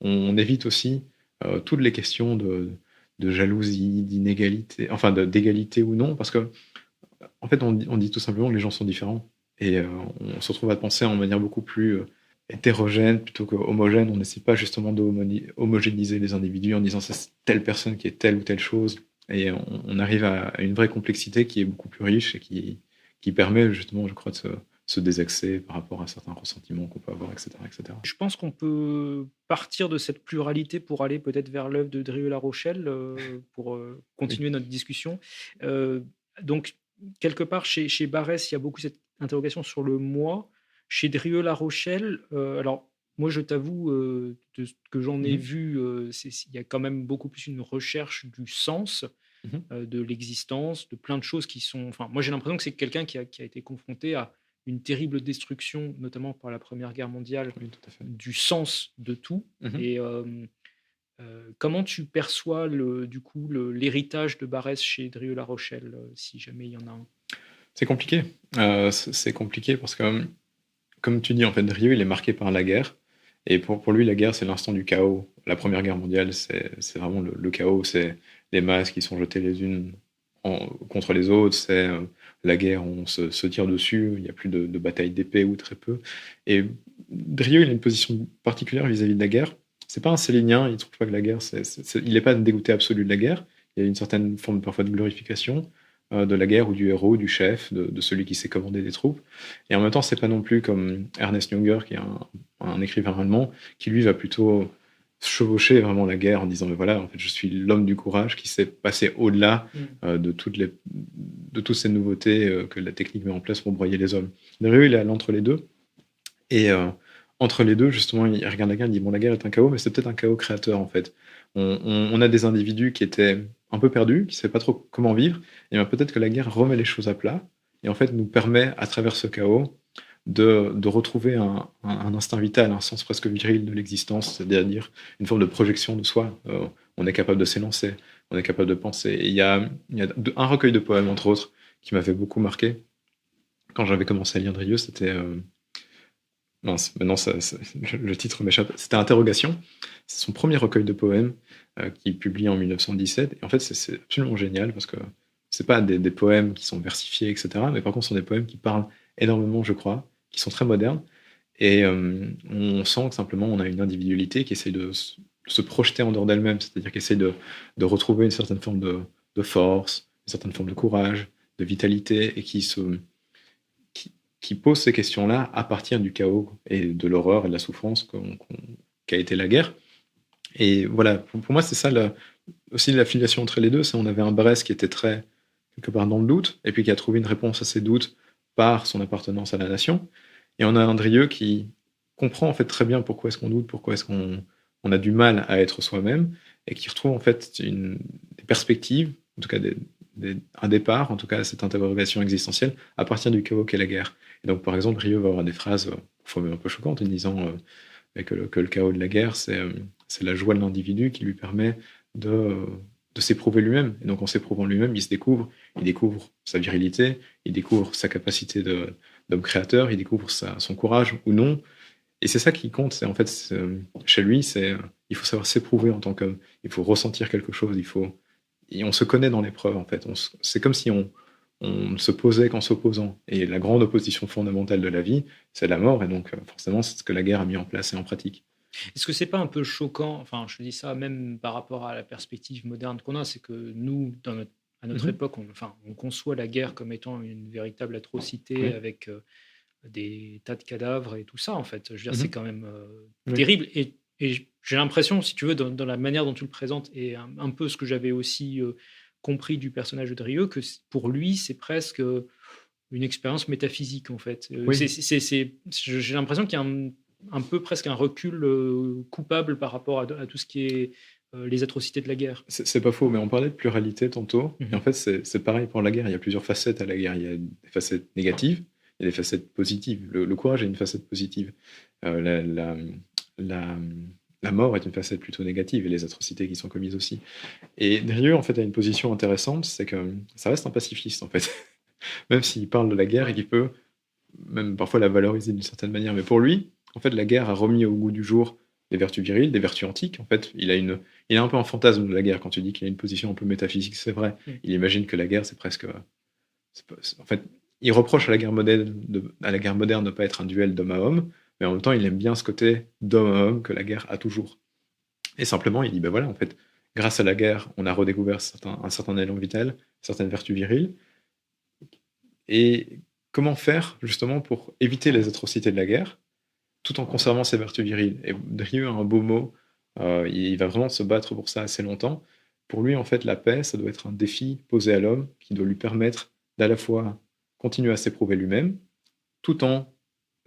on évite aussi toutes les questions de jalousie, d'inégalité, enfin d'égalité ou non, parce que en fait, on dit tout simplement que les gens sont différents. Et on se retrouve à penser en manière beaucoup plus hétérogène plutôt qu'homogène. On n'essaie pas justement d'homogénéiser les individus en disant c'est telle personne qui est telle ou telle chose. Et on arrive à une vraie complexité qui est beaucoup plus riche et qui permet justement, je crois, de se désaxer par rapport à certains ressentiments qu'on peut avoir, etc., etc. Je pense qu'on peut partir de cette pluralité pour aller peut-être vers l'œuvre de Drieux-La Rochelle, pour continuer notre discussion. Donc, quelque part, chez Barès, il y a beaucoup cette interrogation sur le moi. Chez Drieux-La Rochelle, alors moi, je t'avoue, de ce que j'en ai vu, il y a quand même beaucoup plus une recherche du sens, de l'existence, de plein de choses qui sont. Enfin, moi, j'ai l'impression que c'est quelqu'un qui a été confronté à une terrible destruction, notamment par la Première Guerre mondiale, Oui, tout à fait. du sens de tout. Mhm. Et comment tu perçois du coup l'héritage de Barès chez Drieux-La Rochelle, si jamais il y en a un? C'est compliqué. C'est compliqué parce que, comme tu dis, en fait, Drieux, il est marqué par la guerre. Et pour lui, la guerre, c'est l'instant du chaos. La Première Guerre mondiale, c'est vraiment le chaos. C'est les masses qui sont jetées les unes contre les autres. C'est la guerre, on se tire dessus. Il n'y a plus de bataille d'épée ou très peu. Et Drieux, il a une position particulière vis-à-vis de la guerre. C'est pas un sélénien. Il trouve pas que la guerre, il n'est pas dégoûté absolu de la guerre. Il y a une certaine forme parfois de glorification de la guerre ou du héros, du chef, de celui qui sait commander des troupes. Et en même temps, c'est pas non plus comme Ernest Junger, qui est un écrivain allemand, qui lui va plutôt chevaucher vraiment la guerre en disant mais voilà, en fait, je suis l'homme du courage qui sait passer au-delà de toutes ces nouveautés que la technique met en place pour broyer les hommes. Drieux, il est entre les deux. Et entre les deux, justement, il regarde la guerre, il dit bon, la guerre est un chaos, mais c'est peut-être un chaos créateur en fait. On a des individus qui étaient un peu perdus, qui ne savaient pas trop comment vivre, et bien peut-être que la guerre remet les choses à plat, et en fait nous permet, à travers ce chaos, de retrouver un instinct vital, un sens presque viril de l'existence, c'est-à-dire une forme de projection de soi. On est capable de s'élancer, on est capable de penser. Et il y a un recueil de poèmes, entre autres, qui m'avait beaucoup marqué. Quand j'avais commencé à lire Drieux, c'était... mince, maintenant le titre m'échappe. C'était Interrogation. C'est son premier recueil de poèmes qu'il publie en 1917. Et en fait, c'est absolument génial parce que c'est pas des poèmes qui sont versifiés, etc. Mais par contre, ce sont des poèmes qui parlent énormément, je crois, qui sont très modernes. Et on sent que simplement on a une individualité qui essaie de se projeter en dehors d'elle-même, c'est-à-dire qui essaie de retrouver une certaine forme de force, une certaine forme de courage, de vitalité, et qui pose ces questions-là à partir du chaos et de l'horreur et de la souffrance qu'a été la guerre. Et voilà, pour moi, c'est ça aussi la filiation entre les deux. C'est on avait un Barès qui était très, quelque part, dans le doute, et puis qui a trouvé une réponse à ses doutes par son appartenance à la nation. Et on a un Drieux qui comprend en fait très bien pourquoi est-ce qu'on doute, pourquoi est-ce qu'on a du mal à être soi-même, et qui retrouve en fait des perspectives, en tout cas un départ, en tout cas cette interrogation existentielle, à partir du chaos qu'est la guerre. Et donc, par exemple, Drieux va avoir des phrases parfois même un peu choquantes, en disant que le chaos de la guerre, c'est la joie de l'individu qui lui permet de s'éprouver lui-même. Et donc, en s'éprouvant lui-même, il découvre sa virilité, il découvre sa capacité d'homme créateur, il découvre son courage ou non. Et c'est ça qui compte. C'est en fait, chez lui, il faut savoir s'éprouver en tant qu'homme. Il faut ressentir quelque chose. Et on se connaît dans l'épreuve, en fait. C'est comme si on ne se posait qu'en s'opposant. Et la grande opposition fondamentale de la vie, c'est la mort. Et donc, forcément, c'est ce que la guerre a mis en place et en pratique. Est-ce que c'est pas un peu choquant, enfin je dis ça même par rapport à la perspective moderne qu'on a, c'est que nous, à notre Mhm. époque, on conçoit la guerre comme étant une véritable atrocité Oui. avec des tas de cadavres et tout ça, en fait. Je veux dire, c'est Mhm. quand même Oui. terrible. Et j'ai l'impression, si tu veux, dans la manière dont tu le présentes, et un peu ce que j'avais aussi compris du personnage de Drieux, que pour lui, c'est presque une expérience métaphysique, en fait. Oui. J'ai l'impression qu'il y a un peu presque un recul coupable par rapport à tout ce qui est les atrocités de la guerre. C'est pas faux, mais on parlait de pluralité tantôt. Et en Mhm. fait, c'est pareil pour la guerre. Il y a plusieurs facettes à la guerre. Il y a des facettes négatives, il y a des facettes positives. Le courage est une facette positive. Euh, la, la, la- la mort est une facette plutôt négative et les atrocités qui sont commises aussi. Et Drieux, en fait, a une position intéressante, c'est que ça reste un pacifiste, en fait. Même s'il parle de la guerre et qu'il peut même parfois la valoriser d'une certaine manière. Mais pour lui, en fait, la guerre a remis au goût du jour des vertus viriles, des vertus antiques. En fait, il a un peu un fantasme de la guerre quand tu dis qu'il a une position un peu métaphysique, c'est vrai. Mm. Il imagine que la guerre, c'est presque. En fait, il reproche à la guerre moderne de ne pas être un duel d'homme à homme, mais en même temps, il aime bien ce côté d'homme à homme que la guerre a toujours. Et simplement, il dit, ben voilà, en fait, grâce à la guerre, on a redécouvert un certain élan vital, certaines vertus viriles, et comment faire justement pour éviter les atrocités de la guerre tout en conservant ses vertus viriles. Et Drieux a un beau mot, il va vraiment se battre pour ça assez longtemps. Pour lui, en fait, la paix, ça doit être un défi posé à l'homme qui doit lui permettre d'à la fois continuer à s'éprouver lui-même, tout en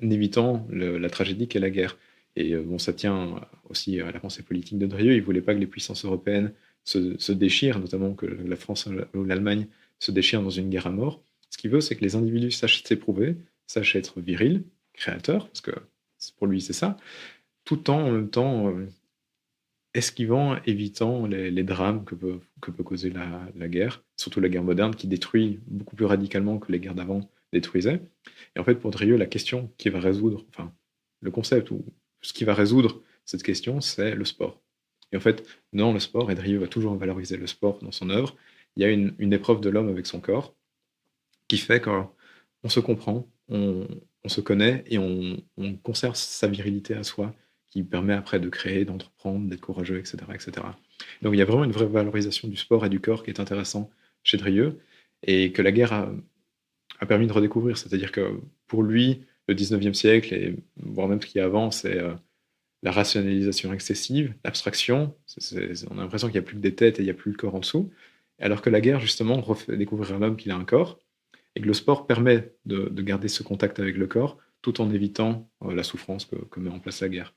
évitant la tragédie qu'est la guerre. Et bon, ça tient aussi à la pensée politique de Drieux. Il ne voulait pas que les puissances européennes se déchirent, notamment que la France ou l'Allemagne se déchirent dans une guerre à mort. Ce qu'il veut, c'est que les individus sachent s'éprouver, sachent être virils, créateurs, parce que pour lui, c'est ça, tout en même temps esquivant, évitant les drames que peut causer la guerre, surtout la guerre moderne qui détruit beaucoup plus radicalement que les guerres d'avant détruisaient. Et en fait, pour Drieux, la question qui va résoudre, enfin, le concept ou ce qui va résoudre cette question, c'est le sport. Et en fait, dans le sport, et Drieux va toujours valoriser le sport dans son œuvre, il y a une épreuve de l'homme avec son corps qui fait qu'on se comprend, on se connaît et on conserve sa virilité à soi qui permet après de créer, d'entreprendre, d'être courageux, etc., etc. Donc il y a vraiment une vraie valorisation du sport et du corps qui est intéressant chez Drieux et que la guerre a permis de redécouvrir. C'est-à-dire que pour lui, le 19e siècle, et voire même ce qu'il y a avant, c'est la rationalisation excessive, l'abstraction. On a l'impression qu'il n'y a plus que des têtes et il n'y a plus le corps en dessous. Alors que la guerre, justement, refait découvrir à l'homme qu'il a un corps et que le sport permet de garder ce contact avec le corps tout en évitant la souffrance que met en place la guerre.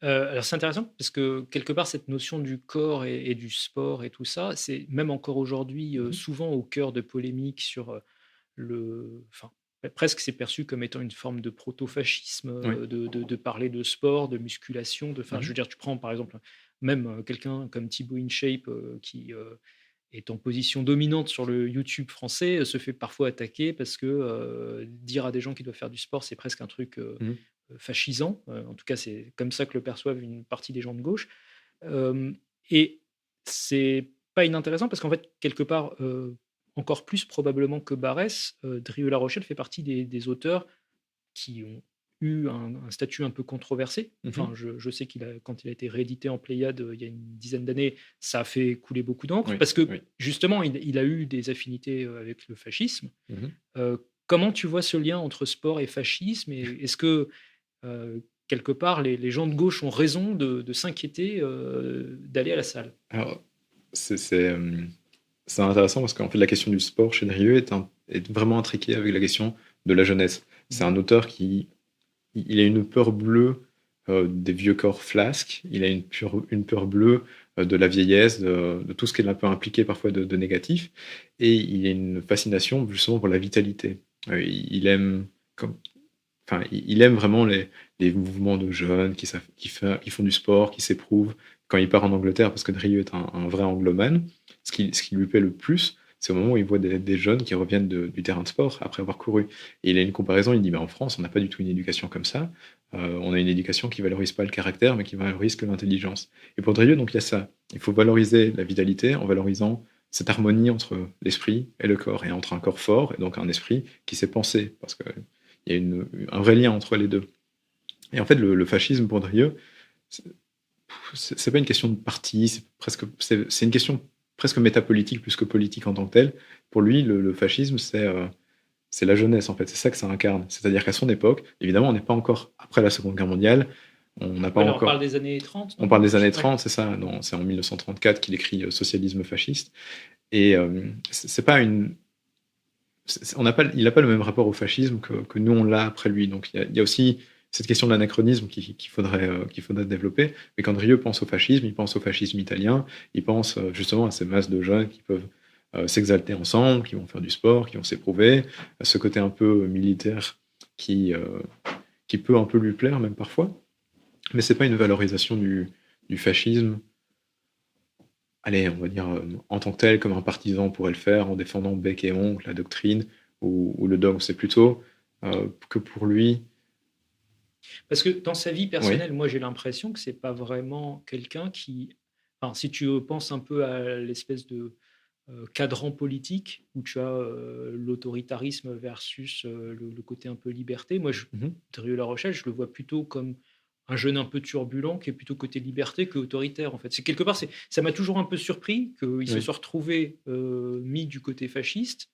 Alors c'est intéressant parce que quelque part cette notion du corps et du sport et tout ça, c'est même encore aujourd'hui Mhm. souvent au cœur de polémiques sur enfin, presque c'est perçu comme étant une forme de proto-fascisme Oui. de parler de sport, de musculation, enfin, je Mhm. veux dire, tu prends par exemple même quelqu'un comme Thibaut InShape qui est en position dominante sur le YouTube français, se fait parfois attaquer parce que dire à des gens qui doivent faire du sport, c'est presque un truc Mhm. fascisant. En tout cas, c'est comme ça que le perçoivent une partie des gens de gauche. Et c'est pas inintéressant parce qu'en fait, quelque part, encore plus probablement que Barès, Drieux-La Rochelle fait partie des auteurs qui ont eu un statut un peu controversé. Enfin, Mhm. je sais quand il a été réédité en Pléiade il y a une dizaine d'années, ça a fait couler beaucoup d'encre Oui. parce que Oui. justement, il a eu des affinités avec le fascisme. Mhm. Comment tu vois ce lien entre sport et fascisme et est-ce que quelque part, les gens de gauche ont raison de s'inquiéter d'aller à la salle. Alors, c'est intéressant parce qu'en fait, la question du sport chez Drieux est vraiment intriquée avec la question de la jeunesse. C'est un auteur qui il a une peur bleue des vieux corps flasques, il a une peur bleue de la vieillesse, de tout ce qui est un peu impliqué parfois de négatif, et il a une fascination justement pour la vitalité. Il aime, il aime vraiment les mouvements de jeunes qui font du sport, qui s'éprouvent. Quand il part en Angleterre, parce que Drieux est un vrai anglomane, ce qui lui plaît le plus, c'est au moment où il voit des jeunes qui reviennent du terrain de sport après avoir couru. Et il a une comparaison, il dit, en France, on n'a pas du tout une éducation comme ça. On a une éducation qui valorise pas le caractère, mais qui valorise que l'intelligence. Et pour Drieux, donc il y a ça. Il faut valoriser la vitalité en valorisant cette harmonie entre l'esprit et le corps, et entre un corps fort et donc un esprit qui sait penser, parce qu'il y a un vrai lien entre les deux. Et en fait, le fascisme pour Drieux, c'est pas une question de parti, c'est une question presque métapolitique plus que politique en tant que telle. Pour lui, le fascisme, c'est la jeunesse, en fait. C'est ça que ça incarne. C'est-à-dire qu'à son époque, évidemment, on n'est pas encore après la Seconde Guerre mondiale. On n'a pas On encore. parle des années 30. On parle des années 30, c'est ça. Non, c'est en 1934 qu'il écrit Socialisme fasciste. Et c'est pas une. Il n'a pas le même rapport au fascisme que nous, on l'a après lui. Donc il y a aussi cette question de l'anachronisme qu'il faudrait développer. Mais quand Drieux pense au fascisme, il pense au fascisme italien, il pense justement à ces masses de jeunes qui peuvent s'exalter ensemble, qui vont faire du sport, qui vont s'éprouver, à ce côté un peu militaire qui peut un peu lui plaire même parfois. Mais c'est pas une valorisation du fascisme, allez, on va dire en tant que tel, comme un partisan pourrait le faire en défendant bec et ongle la doctrine ou le dogme. C'est plutôt que pour lui. Parce que dans sa vie personnelle, Oui. moi j'ai l'impression que c'est pas vraiment quelqu'un qui. Enfin, si tu penses un peu à l'espèce de cadran politique où tu as l'autoritarisme versus le côté un peu liberté, moi, Mhm. Drieux-La Rochelle, je le vois plutôt comme un jeune un peu turbulent qui est plutôt côté liberté que autoritaire en fait. C'est quelque part, ça m'a toujours un peu surpris qu'il se Oui. soit retrouvé mis du côté fasciste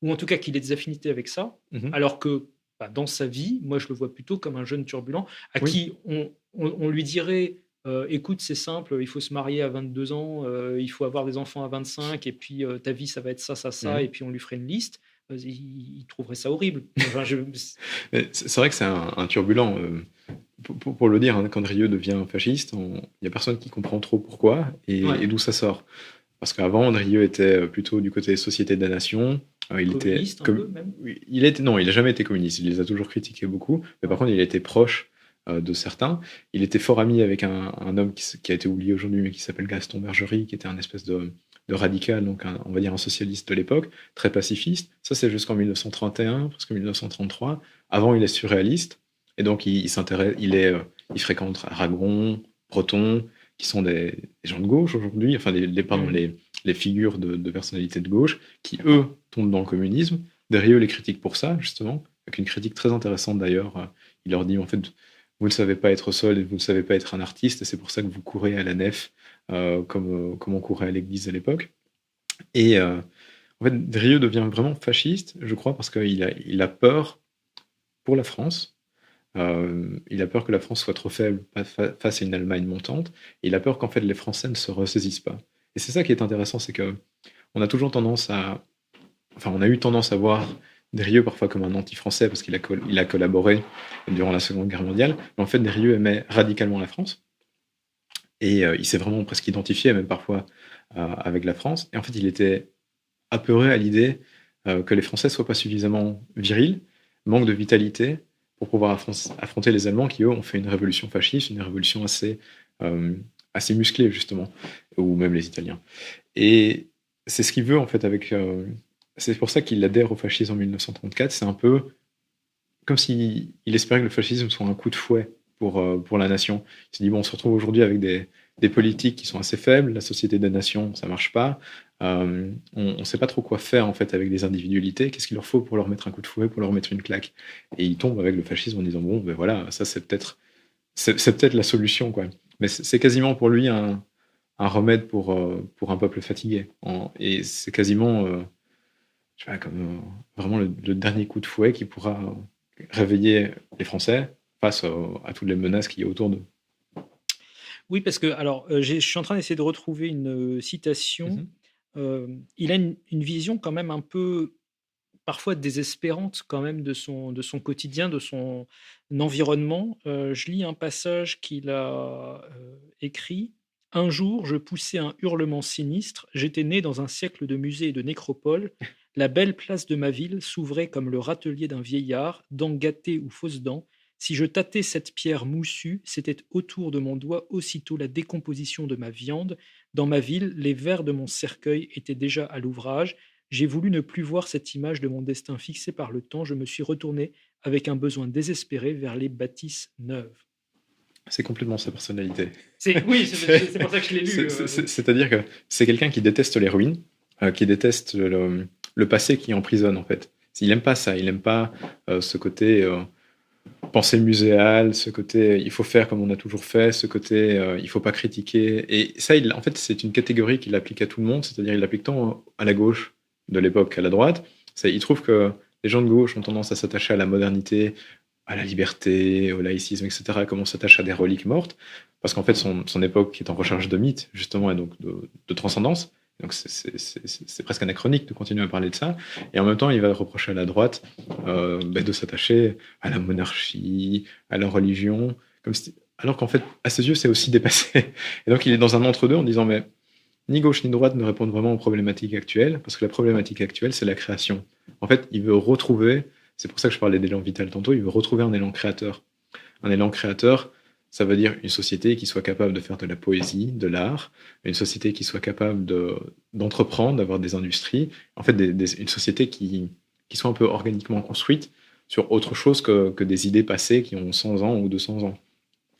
ou en tout cas qu'il ait des affinités avec ça, Mhm. alors que dans sa vie, moi je le vois plutôt comme un jeune turbulent à Oui. qui on lui dirait écoute, c'est simple, il faut se marier à 22 ans, il faut avoir des enfants à 25, et puis ta vie, ça va être ça, ça, ça, et Mhm. puis on lui ferait une liste. Il trouverait ça horrible. Enfin, C'est vrai que c'est un turbulent. Pour le dire, hein, quand Drieux devient fasciste, il n'y a personne qui comprend trop pourquoi et ouais, d'où ça sort. Parce qu'avant, Drieux était plutôt du côté Société des Nations. Il était communiste un peu même. non, il n'a jamais été communiste. Il les a toujours critiqués beaucoup. Mais par Ouais. contre, il était proche de certains. Il était fort ami avec un homme qui a été oublié aujourd'hui, mais qui s'appelle Gaston Bergerie, qui était un espèce de radical, donc on va dire un socialiste de l'époque, très pacifiste. Ça, c'est jusqu'en 1931, presque 1933. Avant, il est surréaliste. Et donc, il s'intéresse, il fréquente Aragon, Breton, qui sont des gens de gauche aujourd'hui, enfin, pardon, Mhm. les figures de personnalités de gauche, qui, eux, tombent dans le communisme. Derrière eux, les critiques pour ça, justement, avec une critique très intéressante d'ailleurs. Il leur dit, en fait, vous ne savez pas être seul et vous ne savez pas être un artiste, et c'est pour ça que vous courez à la nef, comme on courait à l'église à l'époque. Et en fait, Drieux devient vraiment fasciste, je crois, parce qu'il a peur pour la France. Il a peur que la France soit trop faible face à une Allemagne montante. Et il a peur qu'en fait les Français ne se ressaisissent pas. Et c'est ça qui est intéressant, c'est que on a toujours tendance on a eu tendance à voir Drieux parfois comme un anti-français parce il a collaboré durant la Seconde Guerre mondiale. Mais en fait, Drieux aimait radicalement la France. Et il s'est vraiment presque identifié, même parfois, avec la France. Et en fait, il était apeuré à l'idée que les Français soient pas suffisamment virils, manquent de vitalité pour pouvoir affronter les Allemands qui, eux, ont fait une révolution fasciste, une révolution assez musclée, justement, ou même les Italiens. Et c'est ce qu'il veut, en fait, c'est pour ça qu'il adhère au fascisme en 1934. C'est un peu comme s'il espérait que le fascisme soit un coup de fouet pour la nation. Il s'est dit, bon, on se retrouve aujourd'hui avec des politiques qui sont assez faibles, la société des nations, ça marche pas. On ne sait pas trop quoi faire en fait avec des individualités. Qu'est-ce qu'il leur faut pour leur mettre un coup de fouet, pour leur mettre une claque? Et il tombe avec le fascisme en disant, bon, ben voilà, ça c'est peut-être la solution, quoi. Mais c'est quasiment pour lui un remède pour un peuple fatigué. Et c'est quasiment je sais pas, comme vraiment le dernier coup de fouet qui pourra réveiller les Français face à toutes les menaces qu'il y a autour d'eux. Oui, parce que alors, je suis en train d'essayer de retrouver une citation. Mhm. Il a une vision quand même un peu parfois désespérante quand même de son quotidien, de son environnement. Je lis un passage qu'il a écrit. Un jour, je poussais un hurlement sinistre. J'étais né dans un siècle de musées et de nécropoles. La belle place de ma ville s'ouvrait comme le râtelier d'un vieillard, dents gâtées ou fausses dents. Si je tâtais cette pierre moussue, c'était autour de mon doigt aussitôt la décomposition de ma viande. Dans ma ville, les vers de mon cercueil étaient déjà à l'ouvrage. J'ai voulu ne plus voir cette image de mon destin fixé par le temps. Je me suis retourné avec un besoin désespéré vers les bâtisses neuves. C'est complètement sa personnalité. Oui, C'est c'est pour ça que je l'ai lu. c'est-à-dire que c'est quelqu'un qui déteste les ruines, qui déteste le passé qui emprisonne, en fait. Il n'aime pas ça, il n'aime pas ce côté pensée muséale, ce côté il faut faire comme on a toujours fait, ce côté il faut pas critiquer. Et ça, en fait, c'est une catégorie qu'il applique à tout le monde, c'est-à-dire il l'applique tant à la gauche de l'époque qu'à la droite. Il trouve que les gens de gauche ont tendance à s'attacher à la modernité, à la liberté, au laïcisme, etc., comme on s'attache à des reliques mortes, parce qu'en fait, son époque est en recherche de mythes, justement, et donc de transcendance. Donc c'est presque anachronique de continuer à parler de ça. Et en même temps, il va reprocher à la droite de s'attacher à la monarchie, à la religion, alors qu'en fait, à ses yeux, c'est aussi dépassé. Et donc, il est dans un entre-deux en disant, mais ni gauche ni droite ne répondent vraiment aux problématiques actuelles, parce que la problématique actuelle, c'est la création. En fait, il veut retrouver, c'est pour ça que je parlais d'élan vital tantôt, il veut retrouver un élan créateur. Un élan créateur, ça veut dire une société qui soit capable de faire de la poésie, de l'art, une société qui soit capable d'entreprendre, d'avoir des industries, en fait, une société qui soit un peu organiquement construite sur autre chose que des idées passées qui ont 100 ans ou 200 ans.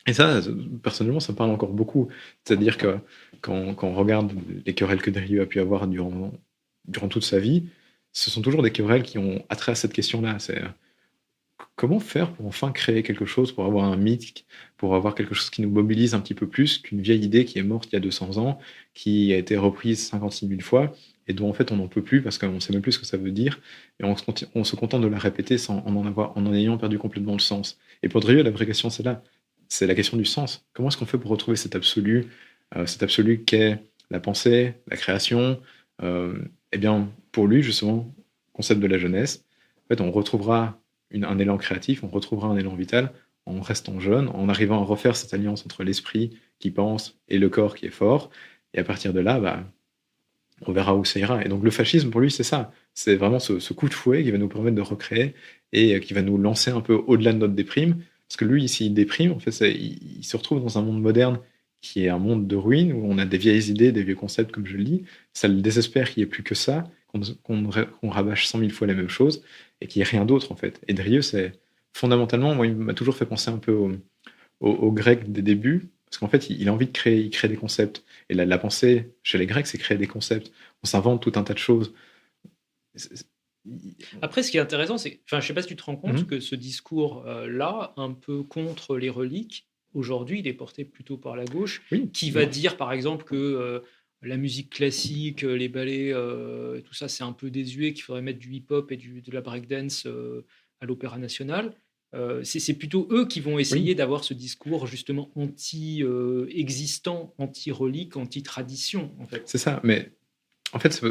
Et ça, personnellement, ça me parle encore beaucoup. C'est-à-dire que quand on regarde les querelles que Drieu a pu avoir durant toute sa vie, ce sont toujours des querelles qui ont attrait à cette question-là. C'est comment faire pour enfin créer quelque chose, pour avoir un mythe, pour avoir quelque chose qui nous mobilise un petit peu plus qu'une vieille idée qui est morte il y a 200 ans, qui a été reprise 56 000 fois, et dont en fait on n'en peut plus parce qu'on ne sait même plus ce que ça veut dire, et on se contente de la répéter en en ayant perdu complètement le sens. Et pour Drieu, la vraie question, c'est là. C'est la question du sens. Comment est-ce qu'on fait pour retrouver cet absolu qu'est la pensée, la création Eh bien, pour lui, justement, concept de la jeunesse, en fait, on retrouvera un élan créatif, on retrouvera un élan vital en restant jeune, en arrivant à refaire cette alliance entre l'esprit qui pense et le corps qui est fort. Et à partir de là, on verra où ça ira. Et donc le fascisme, pour lui, c'est ça. C'est vraiment ce coup de fouet qui va nous permettre de recréer et qui va nous lancer un peu au-delà de notre déprime. Parce que lui, s'il déprime, en fait, il se retrouve dans un monde moderne qui est un monde de ruines, où on a des vieilles idées, des vieux concepts, comme je le dis. Ça le désespère qu'il n'y ait plus que ça, qu'on rabâche 100 000 fois la même chose, et qu'il n'y ait rien d'autre, en fait. Et Drieu, c'est fondamentalement, moi, il m'a toujours fait penser un peu aux Grecs des débuts, parce qu'en fait, il a envie de créer, il crée des concepts. Et la pensée chez les Grecs, c'est créer des concepts. On s'invente tout un tas de choses. Après, ce qui est intéressant, c'est, enfin, je sais pas si tu te rends compte Mhm. que ce discours-là, un peu contre les reliques, aujourd'hui, il est porté plutôt par la gauche, Oui. qui va dire, par exemple, que la musique classique, les ballets, tout ça, c'est un peu désuet, qu'il faudrait mettre du hip-hop et de la breakdance à l'Opéra national. C'est plutôt eux qui vont essayer Oui. d'avoir ce discours justement anti-existant, anti-relique, anti-tradition, en fait. C'est ça, mais en fait,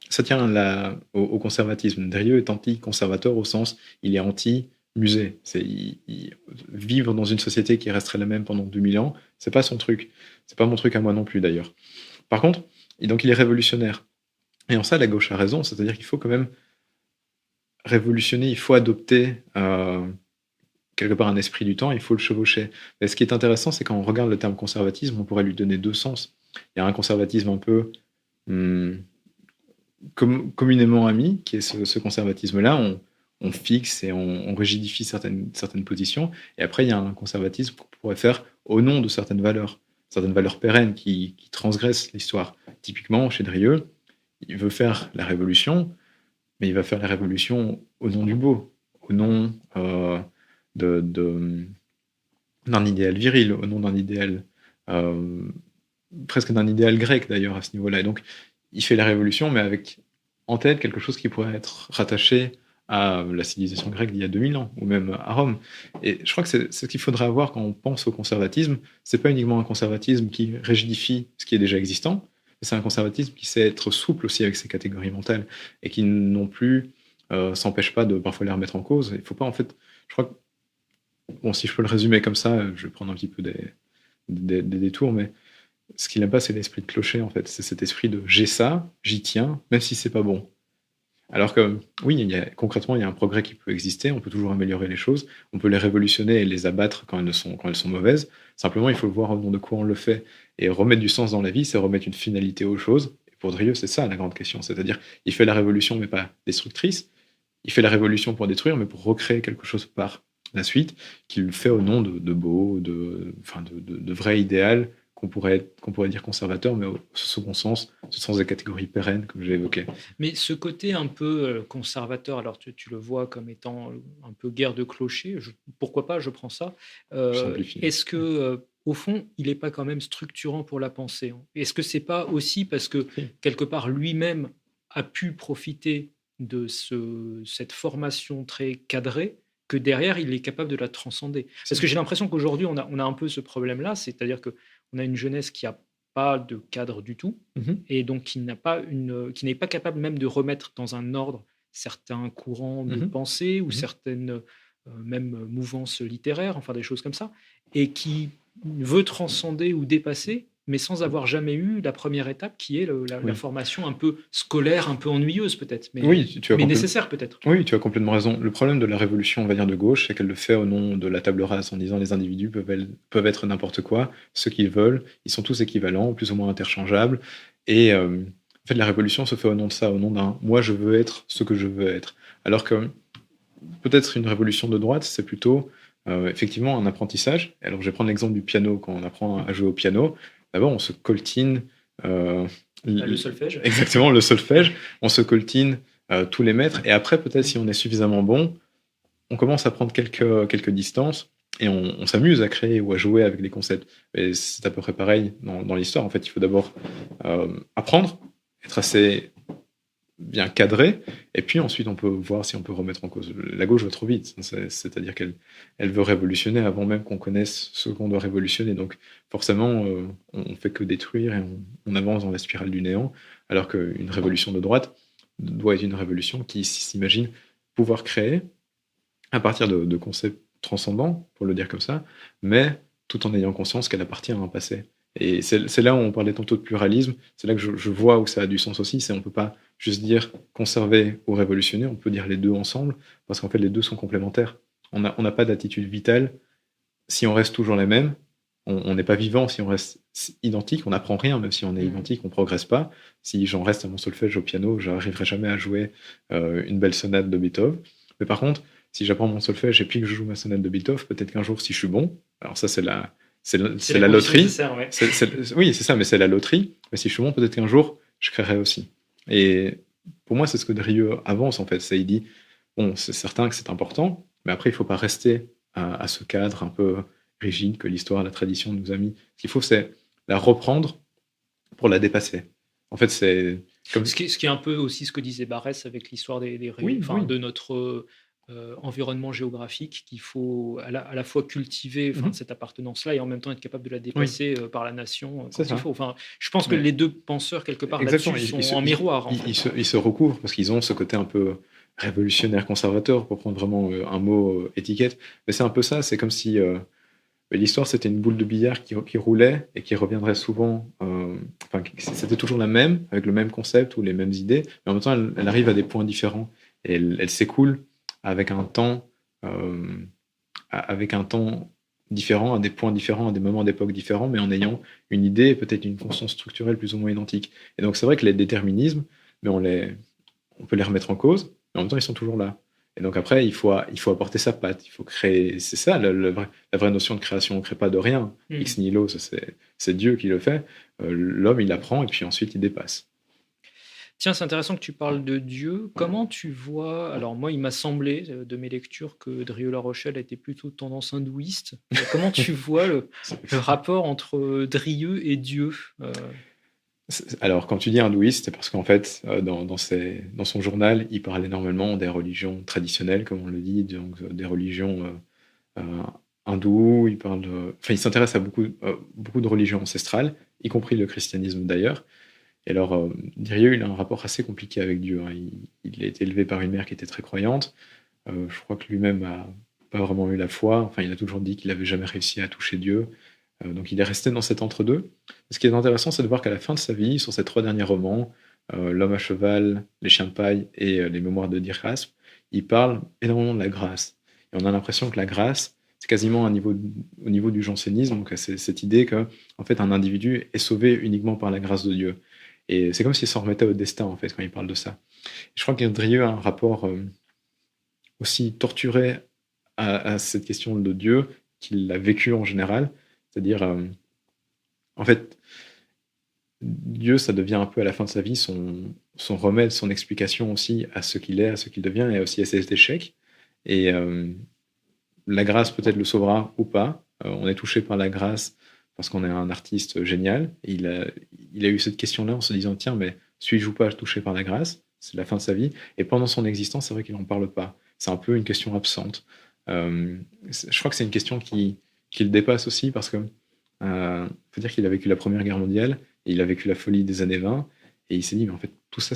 ça tient au conservatisme. Drieu est anti-conservateur au sens, il est anti-musée. Vivre dans une société qui resterait la même pendant 2000 ans, c'est pas son truc. C'est pas mon truc à moi non plus, d'ailleurs. Par contre, donc il est révolutionnaire. Et en ça, la gauche a raison, c'est-à-dire qu'il faut quand même révolutionner, il faut adopter quelque part un esprit du temps, il faut le chevaucher. Mais ce qui est intéressant, c'est quand on regarde le terme conservatisme, on pourrait lui donner deux sens. Il y a un conservatisme un peu communément admis, qui est ce conservatisme-là. On fixe et on rigidifie certaines positions. Et après, il y a un conservatisme qu'on pourrait faire au nom de certaines valeurs pérennes qui transgressent l'histoire. Typiquement, chez Drieu, il veut faire la révolution, mais il va faire la révolution au nom du beau, au nom d'un idéal viril, au nom d'un idéal presque d'un idéal grec d'ailleurs à ce niveau-là. Et donc, il fait la révolution, mais avec en tête quelque chose qui pourrait être rattaché à la civilisation grecque d'il y a 2000 ans, ou même à Rome. Et je crois que c'est ce qu'il faudrait avoir quand on pense au conservatisme. C'est pas uniquement un conservatisme qui rigidifie ce qui est déjà existant, mais c'est un conservatisme qui sait être souple aussi avec ses catégories mentales, et qui non plus s'empêche pas de parfois les remettre en cause. Il faut pas, en fait, je crois que, bon, si je peux le résumer comme ça, je vais prendre un petit peu des détours, mais ce qu'il n'aime pas, c'est l'esprit de clocher, en fait. C'est cet esprit de j'ai ça, j'y tiens, même si c'est pas bon. Alors que, oui, concrètement, il y a un progrès qui peut exister, on peut toujours améliorer les choses, on peut les révolutionner et les abattre quand elles sont mauvaises. Simplement, il faut voir au nom de quoi on le fait. Et remettre du sens dans la vie, c'est remettre une finalité aux choses. Et pour Drieu, c'est ça la grande question. C'est-à-dire, il fait la révolution, mais pas destructrice. Il fait la révolution pour détruire, mais pour recréer quelque chose par la suite, qu'il fait au nom de beau, de vrai idéal qu'on pourrait dire conservateur, mais au second sens, ce sens des catégories pérennes, comme j'ai évoqué. Mais ce côté un peu conservateur, alors tu le vois comme étant un peu guerre de clocher, pourquoi pas, je prends ça. Je simplifie. Est-ce que, au fond, il n'est pas quand même structurant pour la pensée, hein? Est-ce que c'est pas aussi parce que, Oui. quelque part, lui-même a pu profiter de cette formation très cadrée, que derrière, il est capable de la transcender? Parce que j'ai l'impression qu'aujourd'hui, on a un peu ce problème-là, c'est-à-dire qu'on a une jeunesse qui a pas de cadre du tout, Mhm. et donc qui n'est pas capable même de remettre dans un ordre certains courants de Mhm. pensée ou Mhm. certaines même mouvances littéraires, enfin des choses comme ça, et qui veut transcender ou dépasser, mais sans avoir jamais eu la première étape qui est la Oui. formation un peu scolaire, un peu ennuyeuse peut-être, mais, Oui, tu as mais complètement- nécessaire peut-être. Oui, tu as complètement raison. Le problème de la révolution, on va dire de gauche, c'est qu'elle le fait au nom de la table rase, en disant les individus peuvent être n'importe quoi, ce qu'ils veulent, ils sont tous équivalents, plus ou moins interchangeables. Et en fait, la révolution se fait au nom de ça, au nom d'un moi je veux être ce que je veux être. Alors que peut-être une révolution de droite, c'est plutôt effectivement un apprentissage. Alors je vais prendre l'exemple du piano. Quand on apprend à jouer au piano, d'abord on se coltine. euh, Le solfège. Exactement, le solfège. On se coltine tous les mètres. Et après, peut-être, si on est suffisamment bon, on commence à prendre quelques distances et on s'amuse à créer ou à jouer avec les concepts. Et c'est à peu près pareil dans l'histoire. En fait, il faut d'abord apprendre, être assez bien cadré, et puis ensuite on peut voir si on peut remettre en cause. La gauche va trop vite, c'est-à-dire qu'elle veut révolutionner avant même qu'on connaisse ce qu'on doit révolutionner. Donc forcément, on fait que détruire et on avance dans la spirale du néant, alors qu'une révolution de droite doit être une révolution qui s'imagine pouvoir créer à partir de concepts transcendants, pour le dire comme ça, mais tout en ayant conscience qu'elle appartient à un passé. Et c'est là où on parlait tantôt de pluralisme, c'est là que je vois où ça a du sens aussi, c'est on peut pas juste dire conserver ou révolutionner, on peut dire les deux ensemble, parce qu'en fait les deux sont complémentaires. On n'a pas d'attitude vitale si on reste toujours les mêmes, on n'est pas vivant si on reste identique, on n'apprend rien, même si on est identique, on progresse pas. Si j'en reste à mon solfège au piano, j'arriverai jamais à jouer une belle sonate de Beethoven. Mais par contre, si j'apprends mon solfège et puis que je joue ma sonate de Beethoven, peut-être qu'un jour, si je suis bon, alors ça, c'est la loterie. Ouais. Oui, c'est ça, mais c'est la loterie. Mais si je suis bon, peut-être qu'un jour, je créerai aussi. Et pour moi, c'est ce que Drieu avance, en fait. C'est, il dit, bon, c'est certain que c'est important, mais après, il ne faut pas rester à ce cadre un peu rigide que l'histoire, la tradition nous a mis. Ce qu'il faut, c'est la reprendre pour la dépasser. En fait, c'est comme... Ce qui est un peu aussi ce que disait Barès avec l'histoire Oui, oui. de notre environnement géographique, qu'il faut à la fois cultiver cette appartenance-là et en même temps être capable de la dépasser par la nation quand il faut. Enfin, je pense que les deux penseurs, quelque part, Exactement. là-dessus sont en miroir. Ils se recouvrent parce qu'ils ont ce côté un peu révolutionnaire conservateur, pour prendre vraiment un mot étiquette. Mais c'est un peu ça, c'est comme si l'histoire c'était une boule de billard qui roulait et qui reviendrait souvent. C'était toujours la même, avec le même concept ou les mêmes idées, mais en même temps elle arrive à des points différents et elle s'écoule avec un temps différent, à des points différents, à des moments d'époque différents, mais en ayant une idée et peut-être une conscience structurelle plus ou moins identique. Et donc c'est vrai que les déterminismes, mais on peut les remettre en cause, mais en même temps ils sont toujours là. Et donc après, il faut apporter sa patte, il faut créer. C'est ça la vraie notion de création. On ne crée pas de rien. Ex nihilo, c'est Dieu qui le fait. L'homme, il apprend et puis ensuite il dépasse. Tiens, c'est intéressant que tu parles de Dieu. Comment tu vois... Alors moi, il m'a semblé, de mes lectures, que Drieu-La Rochelle était plutôt de tendance hindouiste. Comment tu vois le rapport entre Drieu et Dieu Alors, quand tu dis hindouiste, c'est parce qu'en fait, dans son journal, il parle énormément des religions traditionnelles, comme on le dit, donc des religions hindoues. Il s'intéresse à beaucoup de religions ancestrales, y compris le christianisme d'ailleurs. Et alors, Drieu, il a un rapport assez compliqué avec Dieu. Hein. Il a été élevé par une mère qui était très croyante. Je crois que lui-même n'a pas vraiment eu la foi. Enfin, il a toujours dit qu'il n'avait jamais réussi à toucher Dieu. Donc il est resté dans cet entre-deux. Ce qui est intéressant, c'est de voir qu'à la fin de sa vie, sur ses 3 derniers romans, L'homme à cheval, Les chiens de paille et Les mémoires de Dirhasp, il parle énormément de la grâce. Et on a l'impression que la grâce, c'est quasiment au niveau du jansénisme, donc c'est cette idée que en fait, un individu est sauvé uniquement par la grâce de Dieu. Et c'est comme s'il s'en remettait au destin, en fait, quand il parle de ça. Je crois que Drieu a un rapport aussi torturé à cette question de Dieu qu'il a vécu en général. C'est-à-dire, en fait, Dieu, ça devient un peu à la fin de sa vie son remède, son explication aussi à ce qu'il est, à ce qu'il devient et aussi à ses échecs. Et la grâce peut-être le sauvera ou pas. On est touché par la grâce parce qu'on est un artiste génial. Et il a eu cette question-là en se disant, tiens, mais suis-je ou pas touché par la grâce? C'est la fin de sa vie. Et pendant son existence, c'est vrai qu'il n'en parle pas. C'est un peu une question absente. Je crois que c'est une question qui le dépasse aussi parce que faut dire qu'il a vécu la Première Guerre mondiale et il a vécu la folie des années 20 et il s'est dit mais en fait tout ça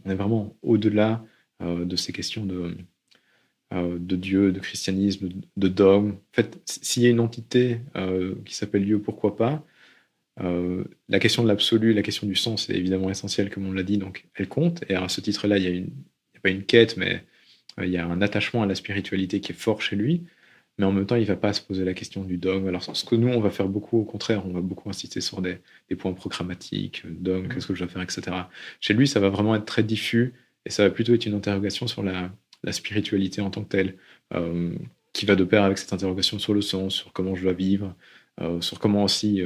on est vraiment au-delà de ces questions de Dieu, de christianisme, de dogme. En fait, s'il y a une entité qui s'appelle Dieu, pourquoi pas? La question de l'absolu, la question du sens est évidemment essentielle, comme on l'a dit, donc elle compte. Et à ce titre-là, il n'y a pas une quête, mais il y a un attachement à la spiritualité qui est fort chez lui. Mais en même temps, il ne va pas se poser la question du dogme. Alors, ce que nous, on va faire beaucoup, au contraire, on va beaucoup insister sur des points programmatiques, dogme, qu'est-ce que je dois faire, etc. Chez lui, ça va vraiment être très diffus et ça va plutôt être une interrogation sur la spiritualité en tant que telle, qui va de pair avec cette interrogation sur le sens, sur comment je dois vivre, sur comment aussi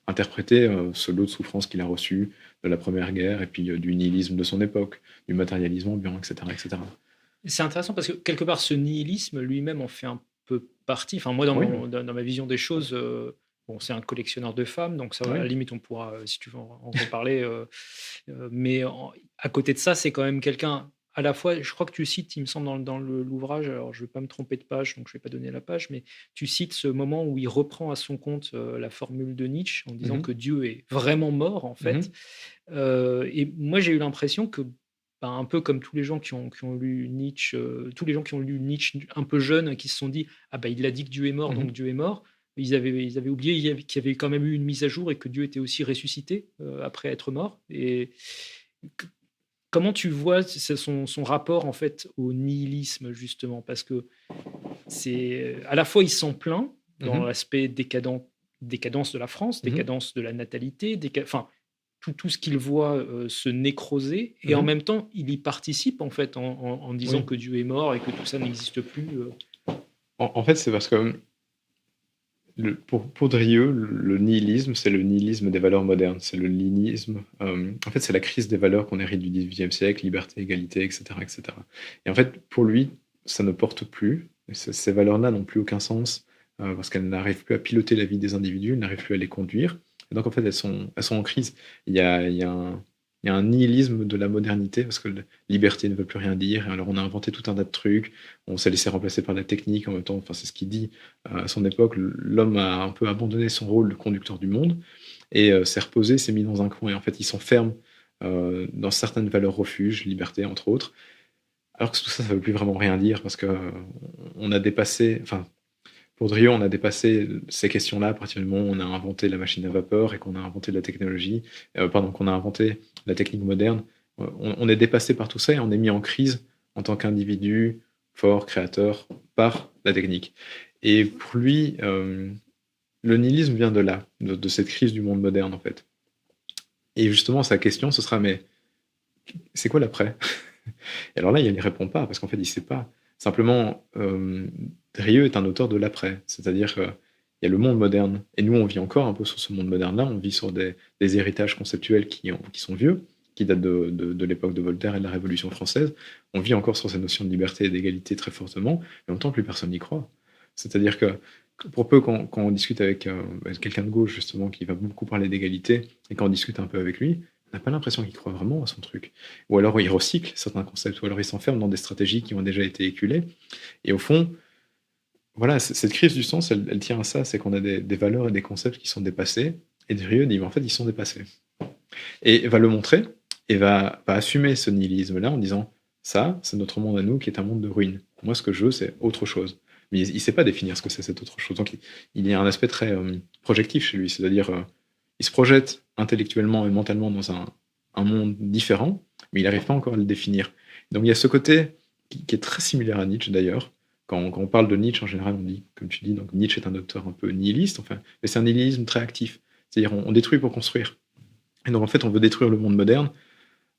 interpréter ce lot de souffrance qu'il a reçu de la Première Guerre et puis du nihilisme de son époque, du matérialisme ambiant, etc., etc. C'est intéressant parce que quelque part, ce nihilisme lui-même en fait un peu partie. Enfin, moi, Oui, dans ma vision des choses, bon, c'est un collectionneur de femmes, donc ça, à la oui. limite, on pourra, si tu veux, en reparler. Mais à côté de ça, c'est quand même quelqu'un. À la fois, je crois que tu cites, il me semble, l'ouvrage, alors je ne vais pas me tromper de page, donc je ne vais pas donner la page, mais tu cites ce moment où il reprend à son compte la formule de Nietzsche en disant Mhm. que Dieu est vraiment mort, en fait. Mhm. Et moi, j'ai eu l'impression que, ben, un peu comme tous les gens qui ont lu Nietzsche, tous les gens qui ont lu Nietzsche un peu jeunes, qui se sont dit ah bah il a dit que Dieu est mort, donc Mhm. Dieu est mort. Ils avaient oublié qu'il y avait quand même eu une mise à jour et que Dieu était aussi ressuscité après être mort. Et c- comment tu vois son rapport en fait au nihilisme justement? Parce que c'est à la fois il s'en plaint dans Mhm. l'aspect décadence de la France, Mhm. décadence de la natalité, enfin tout ce qu'il voit se nécroser, et en Mhm. même temps, il y participe en fait en disant Oui. que Dieu est mort et que tout ça n'existe plus. En fait, c'est parce que pour Drieu, le nihilisme, c'est le nihilisme des valeurs modernes. C'est le nihilisme. En fait, c'est la crise des valeurs qu'on hérite du XVIIIe siècle, liberté, égalité, etc., etc. Et cetera. Et en fait, pour lui, ça ne porte plus. Ces valeurs-là n'ont plus aucun sens parce qu'elles n'arrivent plus à piloter la vie des individus, elles n'arrivent plus à les conduire. Et donc, en fait, elles sont en crise. Il y a un nihilisme de la modernité parce que la liberté ne veut plus rien dire. Et alors, on a inventé tout un tas de trucs. On s'est laissé remplacer par la technique en même temps. Enfin, c'est ce qu'il dit à son époque, l'homme a un peu abandonné son rôle de conducteur du monde et s'est reposé, s'est mis dans un coin. Et en fait, il s'enferme dans certaines valeurs refuges, liberté entre autres. Alors que tout ça, ça ne veut plus vraiment rien dire parce que on a dépassé, enfin, pour Drieu, on a dépassé ces questions-là à partir du moment où on a inventé la machine à vapeur et qu'on a inventé la technologie, pardon, qu'on a inventé la technique moderne. On est dépassé par tout ça et on est mis en crise en tant qu'individu fort, créateur, par la technique. Et pour lui, le nihilisme vient de là, de cette crise du monde moderne, en fait. Et justement, sa question, ce sera, mais c'est quoi l'après? Et alors là, il n'y répond pas, parce qu'en fait, il ne sait pas. Simplement, Drieu est un auteur de l'après, c'est-à-dire qu'il y a le monde moderne, et nous, on vit encore un peu sur ce monde moderne-là, on vit sur des héritages conceptuels qui sont vieux, qui datent de l'époque de Voltaire et de la Révolution française. On vit encore sur ces notions de liberté et d'égalité très fortement, mais en même temps, plus personne n'y croit. C'est-à-dire que pour peu quand on discute avec quelqu'un de gauche, justement, qui va beaucoup parler d'égalité, et quand on discute un peu avec lui, on n'a pas l'impression qu'il croit vraiment à son truc. Ou alors il recycle certains concepts, ou alors il s'enferme dans des stratégies qui ont déjà été éculées. Et au fond, voilà, cette crise du sens, elle tient à ça, c'est qu'on a des valeurs et des concepts qui sont dépassés, et Drieu dit, mais en fait, ils sont dépassés. Et va le montrer, et va assumer ce nihilisme-là en disant, ça, c'est notre monde à nous qui est un monde de ruines. Moi, ce que je veux, c'est autre chose. Mais il ne sait pas définir ce que c'est cette autre chose. Donc, il y a un aspect très projectif chez lui, c'est-à-dire, il se projette intellectuellement et mentalement dans un monde différent, mais il n'arrive pas encore à le définir. Donc, il y a ce côté qui est très similaire à Nietzsche, d'ailleurs. Quand on parle de Nietzsche, en général, on dit, comme tu dis, donc Nietzsche est un auteur un peu nihiliste, enfin, mais c'est un nihilisme très actif. C'est-à-dire, on détruit pour construire. Et donc en fait, on veut détruire le monde moderne,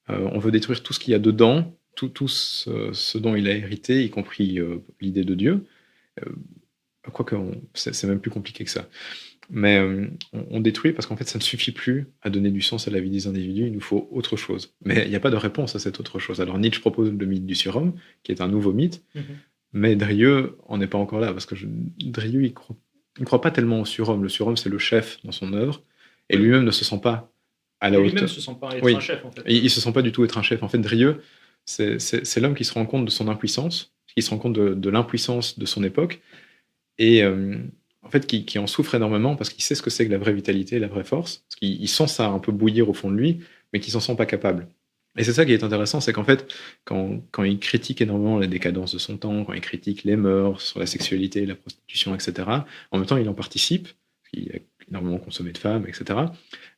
on veut détruire tout ce qu'il y a dedans, tout ce dont il a hérité, y compris l'idée de Dieu. Euh, Quoique, c'est même plus compliqué que ça. Mais on détruit parce qu'en fait, ça ne suffit plus à donner du sens à la vie des individus, il nous faut autre chose. Mais il n'y a pas de réponse à cette autre chose. Alors Nietzsche propose le mythe du surhomme, qui est un nouveau mythe, mais Drieu on n'est pas encore là, parce que Drieu, il croit pas tellement au surhomme. Le surhomme, c'est le chef dans son œuvre, et lui-même ne se sent pas à la hauteur. Lui-même se sent pas être Oui. un chef, en fait. Il se sent pas du tout être un chef. En fait, Drieu, c'est l'homme qui se rend compte de son impuissance, qui se rend compte de l'impuissance de son époque, et en fait, qui en souffre énormément parce qu'il sait ce que c'est que la vraie vitalité, la vraie force, parce qu'il sent ça un peu bouillir au fond de lui, mais qu'il s'en sent pas capable. Et c'est ça qui est intéressant, c'est qu'en fait, quand il critique énormément la décadence de son temps, quand il critique les mœurs, sur la sexualité, la prostitution, etc., en même temps, il en participe, parce qu'il a énormément consommé de femmes, etc.,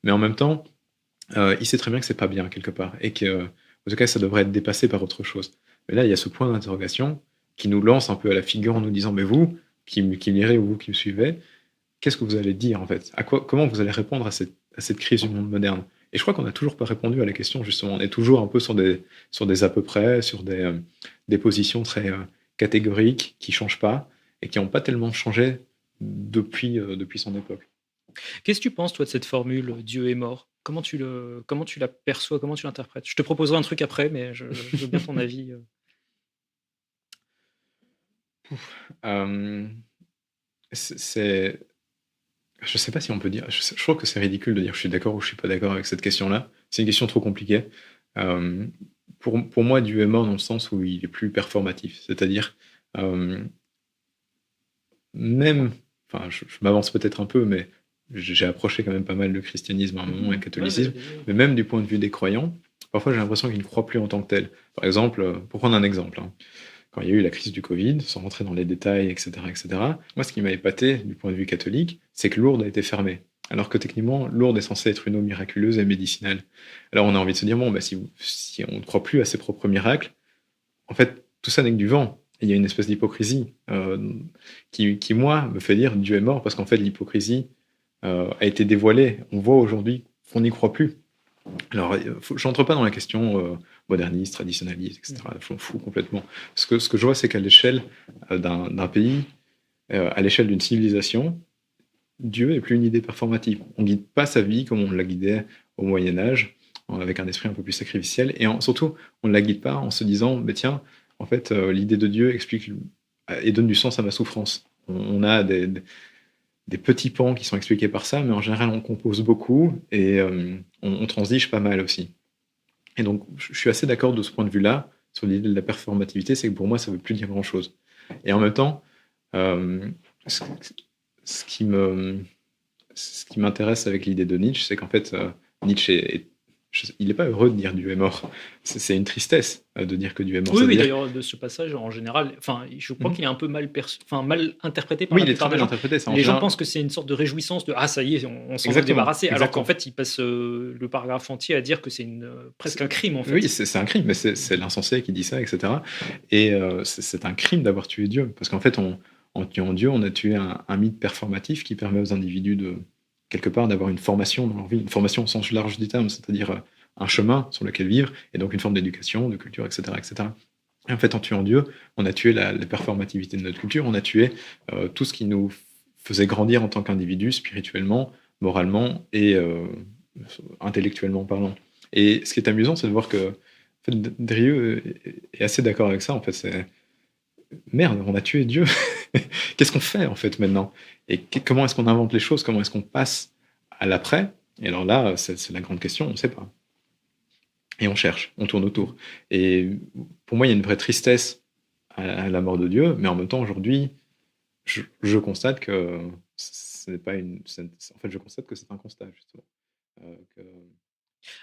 mais en même temps, il sait très bien que c'est pas bien, quelque part, et que, en tout cas, ça devrait être dépassé par autre chose. Mais là, il y a ce point d'interrogation qui nous lance un peu à la figure en nous disant, mais vous, qui me lirez ou vous qui me suivez, qu'est-ce que vous allez dire en fait? Comment vous allez répondre à cette crise du monde moderne? Et je crois qu'on n'a toujours pas répondu à la question, justement. On est toujours un peu sur des à peu près, sur des positions très catégoriques qui ne changent pas et qui n'ont pas tellement changé depuis son époque. Qu'est-ce que tu penses, toi, de cette formule Dieu est mort? Comment tu l'aperçois? Comment tu l'interprètes? Je te proposerai un truc après, mais je veux bien ton avis. Euh, je sais pas si on peut dire. Je trouve que c'est ridicule de dire je suis d'accord ou je suis pas d'accord avec cette question-là. C'est une question trop compliquée. Euh, pour moi, Dieu est mort dans le sens où il est plus performatif. C'est-à-dire, euh, même. Enfin, je m'avance peut-être un peu, mais j'ai approché quand même pas mal le christianisme à un moment et le catholicisme. Mais même du point de vue des croyants, parfois j'ai l'impression qu'ils ne croient plus en tant que tels. Par exemple, pour prendre un exemple, hein, quand il y a eu la crise du Covid, sans rentrer dans les détails, etc., moi, ce qui m'a épaté du point de vue catholique, c'est que Lourdes a été fermée. Alors que techniquement, Lourdes est censée être une eau miraculeuse et médicinale. Alors on a envie de se dire, bon, bah, si on ne croit plus à ses propres miracles, en fait, tout ça n'est que du vent. Et il y a une espèce d'hypocrisie qui, moi, me fait dire Dieu est mort, parce qu'en fait, l'hypocrisie a été dévoilée. On voit aujourd'hui qu'on n'y croit plus. Alors, je n'entre pas dans la question moderniste, traditionnaliste, etc. Je m'en fous complètement. Ce que je vois, c'est qu'à l'échelle d'un pays, à l'échelle d'une civilisation, Dieu n'est plus une idée performative. On ne guide pas sa vie comme on la guidait au Moyen-Âge, avec un esprit un peu plus sacrificiel. Et surtout, on ne la guide pas en se disant, bah, tiens, en fait, l'idée de Dieu explique et donne du sens à ma souffrance. On a des petits pans qui sont expliqués par ça, mais en général, on compose beaucoup et on transige pas mal aussi. Et donc, je suis assez d'accord de ce point de vue-là, sur l'idée de la performativité, c'est que pour moi, ça ne veut plus dire grand-chose. Et en même temps, euh, ce, ce qui m'intéresse avec l'idée de Nietzsche, c'est qu'en fait, Nietzsche il n'est pas heureux de dire Dieu est mort. C'est une tristesse de dire que Dieu est mort. Oui, d'ailleurs, de ce passage, en général, je crois qu'il est un peu mal interprété par la plupart des gens. Interprété. Les gens pensent que c'est une sorte de réjouissance de « Ah, ça y est, on s'en est débarrassé », alors qu'en fait, il passe le paragraphe entier à dire que c'est presque un crime, en fait. Oui, c'est un crime, mais c'est l'insensé qui dit ça, etc. Et c'est un crime d'avoir tué Dieu, parce qu'en fait, en tuant Dieu, on a tué un mythe performatif qui permet aux individus de quelque part d'avoir une formation dans leur vie, une formation au sens large du terme, c'est-à-dire un chemin sur lequel vivre, et donc une forme d'éducation, de culture, etc., etc. Et en fait, en tuant Dieu, on a tué la performativité de notre culture, on a tué tout ce qui nous faisait grandir en tant qu'individu, spirituellement, moralement et intellectuellement parlant. Et ce qui est amusant, c'est de voir que en fait, Drieu est assez d'accord avec ça. En fait, c'est merde, on a tué Dieu. Qu'est-ce qu'on fait en fait maintenant? Et comment est-ce qu'on invente les choses? Comment est-ce qu'on passe à l'après? Et alors là, c'est la grande question, on ne sait pas. Et on cherche, on tourne autour. Et pour moi, il y a une vraie tristesse à la mort de Dieu, mais en même temps, aujourd'hui, je constate que ce n'est pas une. En fait, je constate que c'est un constat, justement. Que...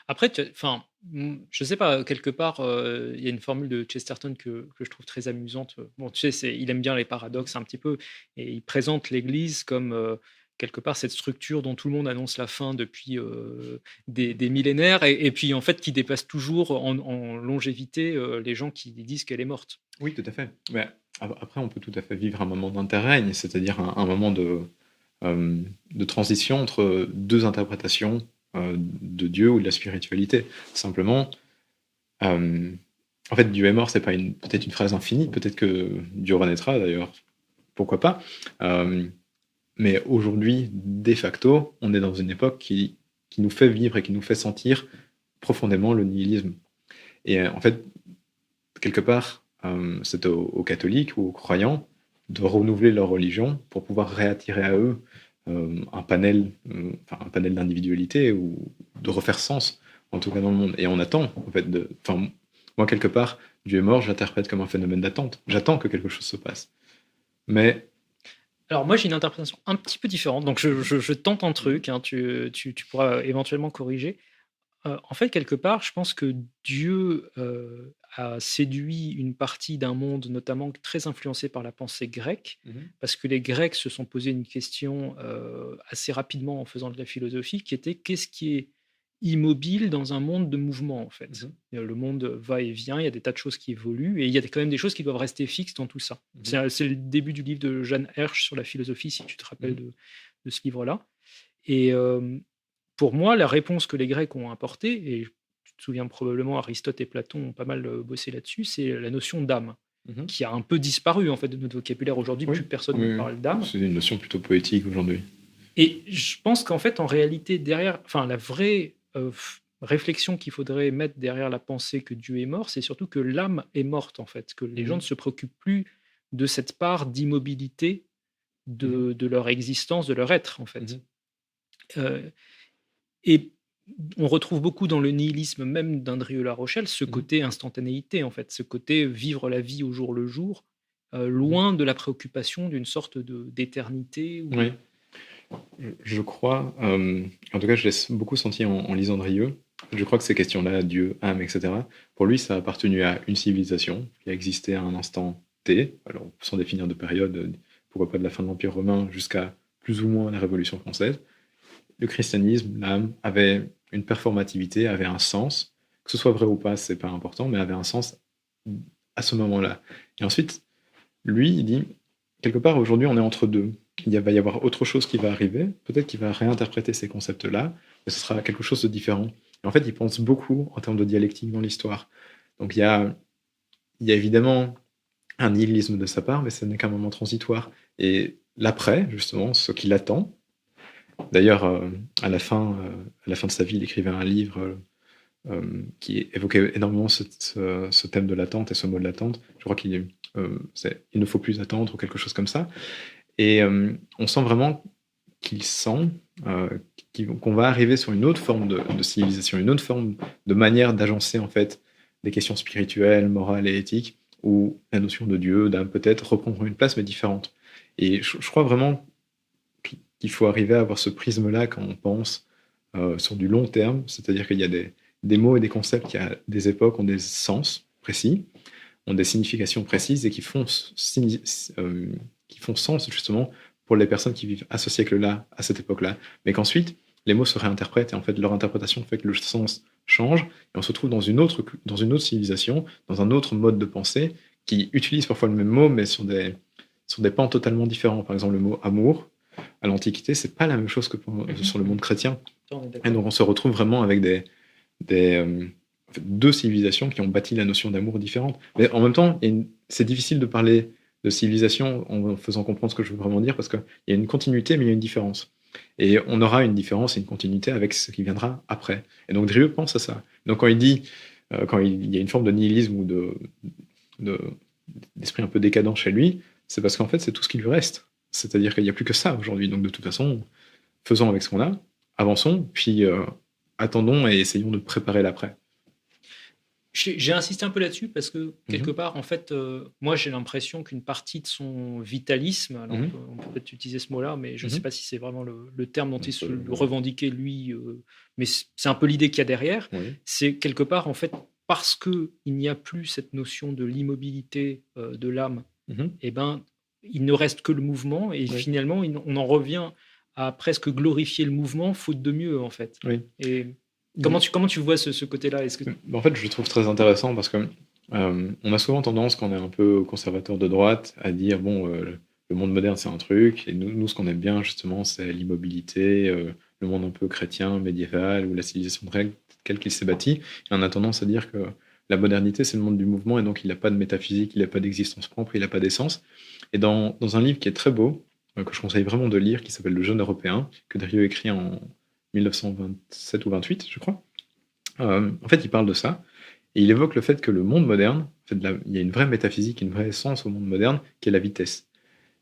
Après, je sais pas, quelque part, il y a une formule de Chesterton que je trouve très amusante. Bon, tu sais, il aime bien les paradoxes un petit peu, et il présente l'Église comme quelque part cette structure dont tout le monde annonce la fin depuis des millénaires, et puis en fait qui dépasse toujours en longévité les gens qui disent qu'elle est morte. Oui, tout à fait. Mais après, on peut tout à fait vivre un moment d'interrègne, c'est-à-dire un moment de transition entre deux interprétations de Dieu ou de la spiritualité. Simplement, en fait, Dieu est mort, c'est pas peut-être une phrase infinie, peut-être que Dieu renaîtra d'ailleurs, pourquoi pas. Mais aujourd'hui, de facto, on est dans une époque qui nous fait vivre et qui nous fait sentir profondément le nihilisme. Et en fait, quelque part, c'est aux catholiques ou aux croyants de renouveler leur religion pour pouvoir réattirer à eux un panel d'individualité ou de refaire sens, en tout cas dans le monde. Et on attend, en fait, moi, quelque part, Dieu est mort, je l'interprète comme un phénomène d'attente. J'attends que quelque chose se passe. Mais Alors moi j'ai une interprétation un petit peu différente, donc je tente un truc, hein, tu pourras éventuellement corriger. En fait, quelque part, je pense que Dieu a séduit une partie d'un monde, notamment très influencé par la pensée grecque, parce que les Grecs se sont posé une question assez rapidement en faisant de la philosophie, qui était qu'est-ce qui est immobile dans un monde de mouvement, en fait. Le monde va et vient, il y a des tas de choses qui évoluent, et il y a quand même des choses qui doivent rester fixes dans tout ça. C'est le début du livre de Jeanne Hersch sur la philosophie, si tu te rappelles de ce livre-là. Et pour moi, la réponse que les Grecs ont apportée, et tu te souviens probablement, Aristote et Platon ont pas mal bossé là-dessus, c'est la notion d'âme, qui a un peu disparu en fait de notre vocabulaire aujourd'hui. Plus personne ne parle d'âme. C'est une notion plutôt poétique aujourd'hui. Et je pense qu'en fait, en réalité, derrière, la vraie réflexion qu'il faudrait mettre derrière la pensée que Dieu est mort, c'est surtout que l'âme est morte en fait, que les gens ne se préoccupent plus de cette part d'immobilité de leur existence, de leur être en fait. Et on retrouve beaucoup dans le nihilisme même d'Andrieux La Rochelle ce côté instantanéité, en fait, ce côté vivre la vie au jour le jour, loin de la préoccupation d'une sorte d'éternité. Oui, je crois, en tout cas je laisse beaucoup sentir en lisant Andrieux, je crois que ces questions-là, Dieu, âme, etc., pour lui ça a appartenu à une civilisation qui a existé à un instant T, alors sans définir de période, pourquoi pas de la fin de l'Empire romain jusqu'à plus ou moins la Révolution française. Le christianisme, l'âme, avait une performativité, avait un sens. Que ce soit vrai ou pas, c'est pas important, mais avait un sens à ce moment-là. Et ensuite, lui, il dit, quelque part, aujourd'hui, on est entre deux. Il va y avoir autre chose qui va arriver. Peut-être qu'il va réinterpréter ces concepts-là, mais ce sera quelque chose de différent. Et en fait, il pense beaucoup en termes de dialectique dans l'histoire. Donc, il y a évidemment un nihilisme de sa part, mais ce n'est qu'un moment transitoire. Et l'après, justement, ce qu'il attend. D'ailleurs, à la fin de sa vie, il écrivait un livre qui évoquait énormément ce thème de l'attente et ce mot de l'attente. Je crois qu'il ne faut plus attendre ou quelque chose comme ça. Et on sent vraiment qu'il sent qu'on va arriver sur une autre forme de civilisation, une autre forme de manière d'agencer en fait des questions spirituelles, morales et éthiques, où la notion de Dieu, d'âme peut-être, reprendra une place mais différente. Et je crois vraiment qu'il faut arriver à avoir ce prisme-là quand on pense sur du long terme, c'est-à-dire qu'il y a des mots et des concepts qui, à des époques, ont des sens précis, ont des significations précises et qui font sens justement pour les personnes qui vivent à ce siècle-là, à cette époque-là, mais qu'ensuite, les mots se réinterprètent et en fait, leur interprétation fait que le sens change et on se trouve dans une autre civilisation, dans un autre mode de pensée qui utilise parfois le même mot mais sur des pans totalement différents. Par exemple, le mot amour, à l'Antiquité, c'est pas la même chose que sur le monde chrétien. Et donc on se retrouve vraiment avec deux civilisations qui ont bâti la notion d'amour différente. Mais en même temps, c'est difficile de parler de civilisation en faisant comprendre ce que je veux vraiment dire, parce qu'il y a une continuité, mais il y a une différence. Et on aura une différence et une continuité avec ce qui viendra après. Et donc Drieu pense à ça. Donc quand il dit, quand il y a une forme de nihilisme ou d'esprit un peu décadent chez lui, c'est parce qu'en fait, c'est tout ce qui lui reste. C'est-à-dire qu'il n'y a plus que ça aujourd'hui. Donc de toute façon, faisons avec ce qu'on a, avançons, puis attendons et essayons de préparer l'après. J'ai insisté un peu là-dessus parce que, quelque part, en fait, moi, j'ai l'impression qu'une partie de son vitalisme, alors on peut peut-être utiliser ce mot-là, mais je ne sais pas si c'est vraiment le terme dont il se revendiquait, lui, mais c'est un peu l'idée qu'il y a derrière. C'est quelque part, en fait, parce qu'il n'y a plus cette notion de l'immobilité de l'âme, eh ben, il ne reste que le mouvement, et finalement, on en revient à presque glorifier le mouvement, faute de mieux, en fait. Et comment tu vois ce côté-là? En fait, je le trouve très intéressant parce que on a souvent tendance, quand on est un peu conservateur de droite, à dire bon, le monde moderne c'est un truc, et nous ce qu'on aime bien justement, c'est l'immobilité, le monde un peu chrétien, médiéval, ou la civilisation grecque, telle qu'il s'est bâti. Et on a tendance à dire que la modernité, c'est le monde du mouvement, et donc il n'a pas de métaphysique, il n'a pas d'existence propre, il n'a pas d'essence. Et dans un livre qui est très beau, que je conseille vraiment de lire, qui s'appelle Le Jeune Européen, que Drieu écrit en 1927 ou 28, je crois, en fait, il parle de ça, et il évoque le fait que le monde moderne, en fait, il y a une vraie métaphysique, une vraie essence au monde moderne, qui est la vitesse.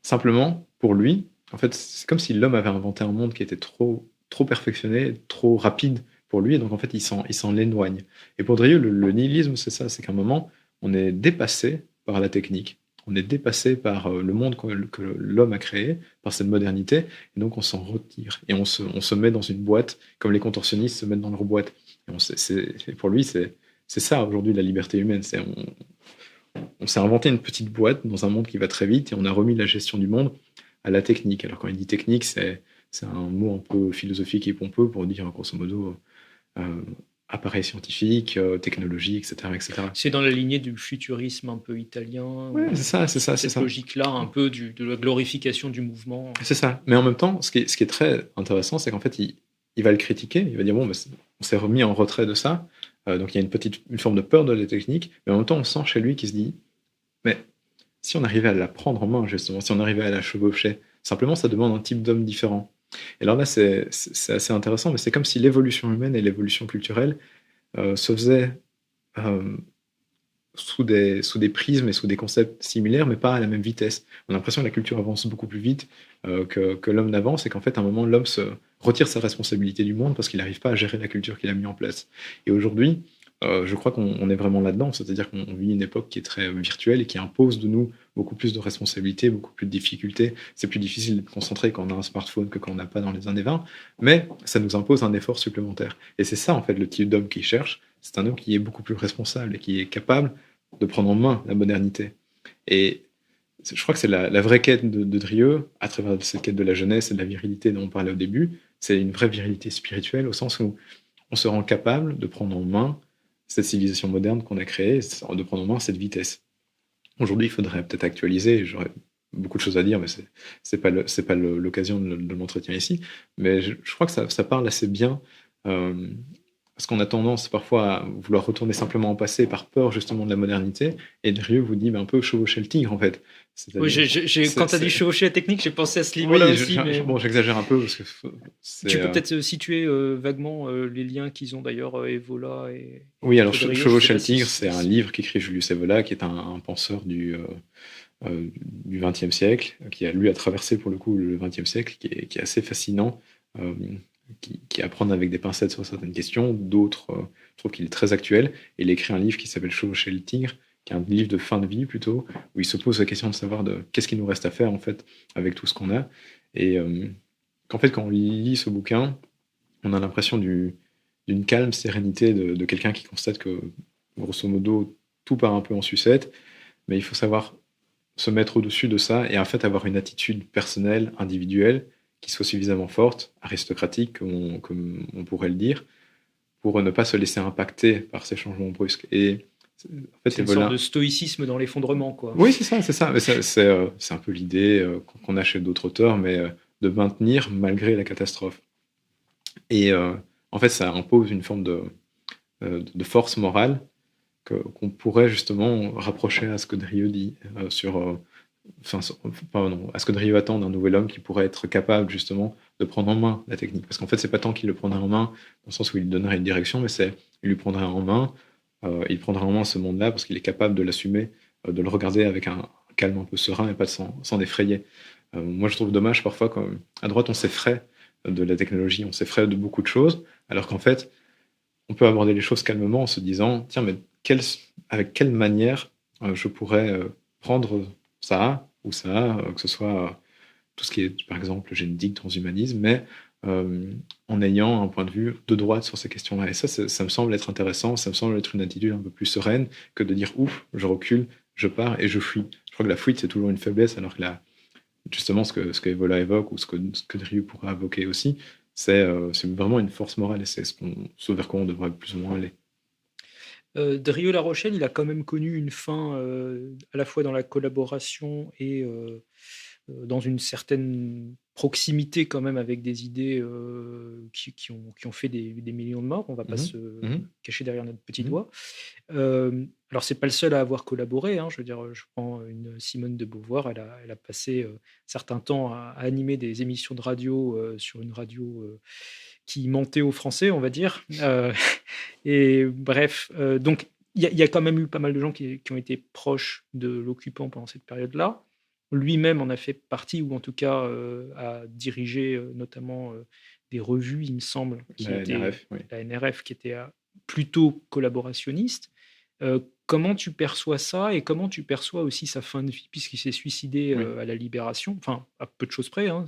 Simplement, pour lui, en fait, c'est comme si l'homme avait inventé un monde qui était trop perfectionné, trop rapide pour lui, et donc en fait, il s'en éloigne. Et pour Drieu, le nihilisme, c'est ça, c'est qu'à un moment, on est dépassé par la technique, on est dépassé par le monde que l'homme a créé, par cette modernité, et donc on s'en retire, et on se met dans une boîte, comme les contorsionnistes se mettent dans leur boîte. Et pour lui, c'est ça aujourd'hui la liberté humaine, on s'est inventé une petite boîte dans un monde qui va très vite et on a remis la gestion du monde à la technique. Alors quand il dit technique, c'est un mot un peu philosophique et pompeux pour dire grosso modo euh, appareil scientifique, technologie, etc., etc. C'est dans la lignée du futurisme un peu italien, Ouais, c'est ça, c'est ça, c'est cette ça. logique-là, un peu de la glorification du mouvement. C'est ça. Mais en même temps, ce qui est très intéressant, c'est qu'en fait, il va le critiquer. Il va dire, bon, bah, on s'est remis en retrait de ça. Donc il y a une forme de peur de la technique. Mais en même temps, on sent chez lui qu'il se dit, mais si on arrivait à la prendre en main, justement, si on arrivait à la chevaucher, simplement, ça demande un type d'homme différent. Et alors là, c'est assez intéressant, mais c'est comme si l'évolution humaine et l'évolution culturelle se faisaient euh, sous des prismes et sous des concepts similaires, mais pas à la même vitesse. On a l'impression que la culture avance beaucoup plus vite que l'homme n'avance, et qu'en fait, à un moment, l'homme se retire sa responsabilité du monde parce qu'il n'arrive pas à gérer la culture qu'il a mis en place. Et aujourd'hui, je crois qu'on est vraiment là-dedans, c'est-à-dire qu'on vit une époque qui est très virtuelle et qui impose de nous beaucoup plus de responsabilités, beaucoup plus de difficultés. C'est plus difficile d'être concentré quand on a un smartphone que quand on n'a pas dans les années 20, mais ça nous impose un effort supplémentaire. Et c'est ça, en fait, le type d'homme qu'il cherche. C'est un homme qui est beaucoup plus responsable et qui est capable de prendre en main la modernité. Et je crois que c'est la vraie quête de Drieu, à travers cette quête de la jeunesse et de la virilité dont on parlait au début. C'est une vraie virilité spirituelle, au sens où on se rend capable de prendre en main cette civilisation moderne qu'on a créée, de prendre en main cette vitesse. Aujourd'hui, il faudrait peut-être actualiser, j'aurais beaucoup de choses à dire, mais c'est pas l'occasion de l'entretien ici. Mais je crois que ça parle assez bien euh, parce qu'on a tendance parfois à vouloir retourner simplement au passé par peur justement de la modernité. Et Drieu vous dit un peu chevaucher le tigre en fait. Oui, C'est-à-dire, quand tu as dit chevaucher la technique, j'ai pensé à ce oui, livre-là aussi. Mais bon, j'exagère un peu parce que tu c'est. peux peut-être situer vaguement les liens qu'ils ont d'ailleurs, Evola Oui, alors et Drieu. Je sais chevaucher pas le tigre, c'est un livre qu'écrit Julius Evola, qui est un penseur du XXe siècle, qui a lui a traversé pour le coup le XXe siècle, qui est assez fascinant, euh, qui apprend avec des pincettes sur certaines questions, d'autres, je trouve qu'il est très actuel, et il a écrit un livre qui s'appelle Chevaucher le tigre, qui est un livre de fin de vie plutôt, où il se pose la question de savoir de qu'est-ce qu'il nous reste à faire en fait avec tout ce qu'on a, et qu'en fait quand on lit ce bouquin, on a l'impression d'une calme sérénité de quelqu'un qui constate que grosso modo tout part un peu en sucette, mais il faut savoir se mettre au-dessus de ça et en fait avoir une attitude personnelle, individuelle, qui soit suffisamment forte, aristocratique, comme on pourrait le dire, pour ne pas se laisser impacter par ces changements brusques. Et en fait, c'est et une sorte voilà. de stoïcisme dans l'effondrement, quoi. Oui, c'est ça, c'est ça. Mais c'est un peu l'idée qu'on a chez d'autres auteurs, mais de maintenir malgré la catastrophe. Et en fait, ça impose une forme de force morale qu'on pourrait justement rapprocher à ce que Drieu dit pardon, à ce que Drieu attend d'un nouvel homme qui pourrait être capable justement de prendre en main la technique. Parce qu'en fait, c'est pas tant qu'il le prendrait en main dans le sens où il lui donnerait une direction, mais c'est il lui prendrait en main, il prendrait en main ce monde-là parce qu'il est capable de l'assumer, de le regarder avec un calme un peu serein et pas de s'en effrayer. Moi, je trouve dommage parfois qu'à droite, on s'effraie de la technologie, on s'effraie de beaucoup de choses, alors qu'en fait, on peut aborder les choses calmement en se disant, tiens, mais avec quelle manière je pourrais prendre ça ou ça, que ce soit tout ce qui est, par exemple, génétique, transhumanisme, mais en ayant un point de vue de droite sur ces questions-là. Et ça me semble être intéressant, ça me semble être une attitude un peu plus sereine que de dire, ouf, je recule, je pars et je fuis. Je crois que la fuite, c'est toujours une faiblesse, alors que justement, ce que Evola évoque, ou ce que Drieu pourra évoquer aussi, c'est vraiment une force morale, et c'est ce vers quoi on devrait plus ou moins aller. Drieux-La Rochelle, il a quand même connu une fin à la fois dans la collaboration et dans une certaine proximité quand même avec des idées qui ont fait des millions de morts. On ne va pas se cacher derrière notre petit doigt. Alors, c'est pas le seul à avoir collaboré, hein. Je veux dire, je prends une Simone de Beauvoir, elle a passé certains temps à animer des émissions de radio sur une radio qui mentait aux Français, on va dire. Et bref, donc il y a quand même eu pas mal de gens qui ont été proches de l'occupant pendant cette période-là. Lui-même en a fait partie, ou en tout cas a dirigé notamment des revues, il me semble, La NRF, oui. la NRF, qui était plutôt collaborationniste. Comment tu perçois ça, et comment tu perçois aussi sa fin de vie, puisqu'il s'est suicidé à la Libération, enfin à peu de choses près, hein,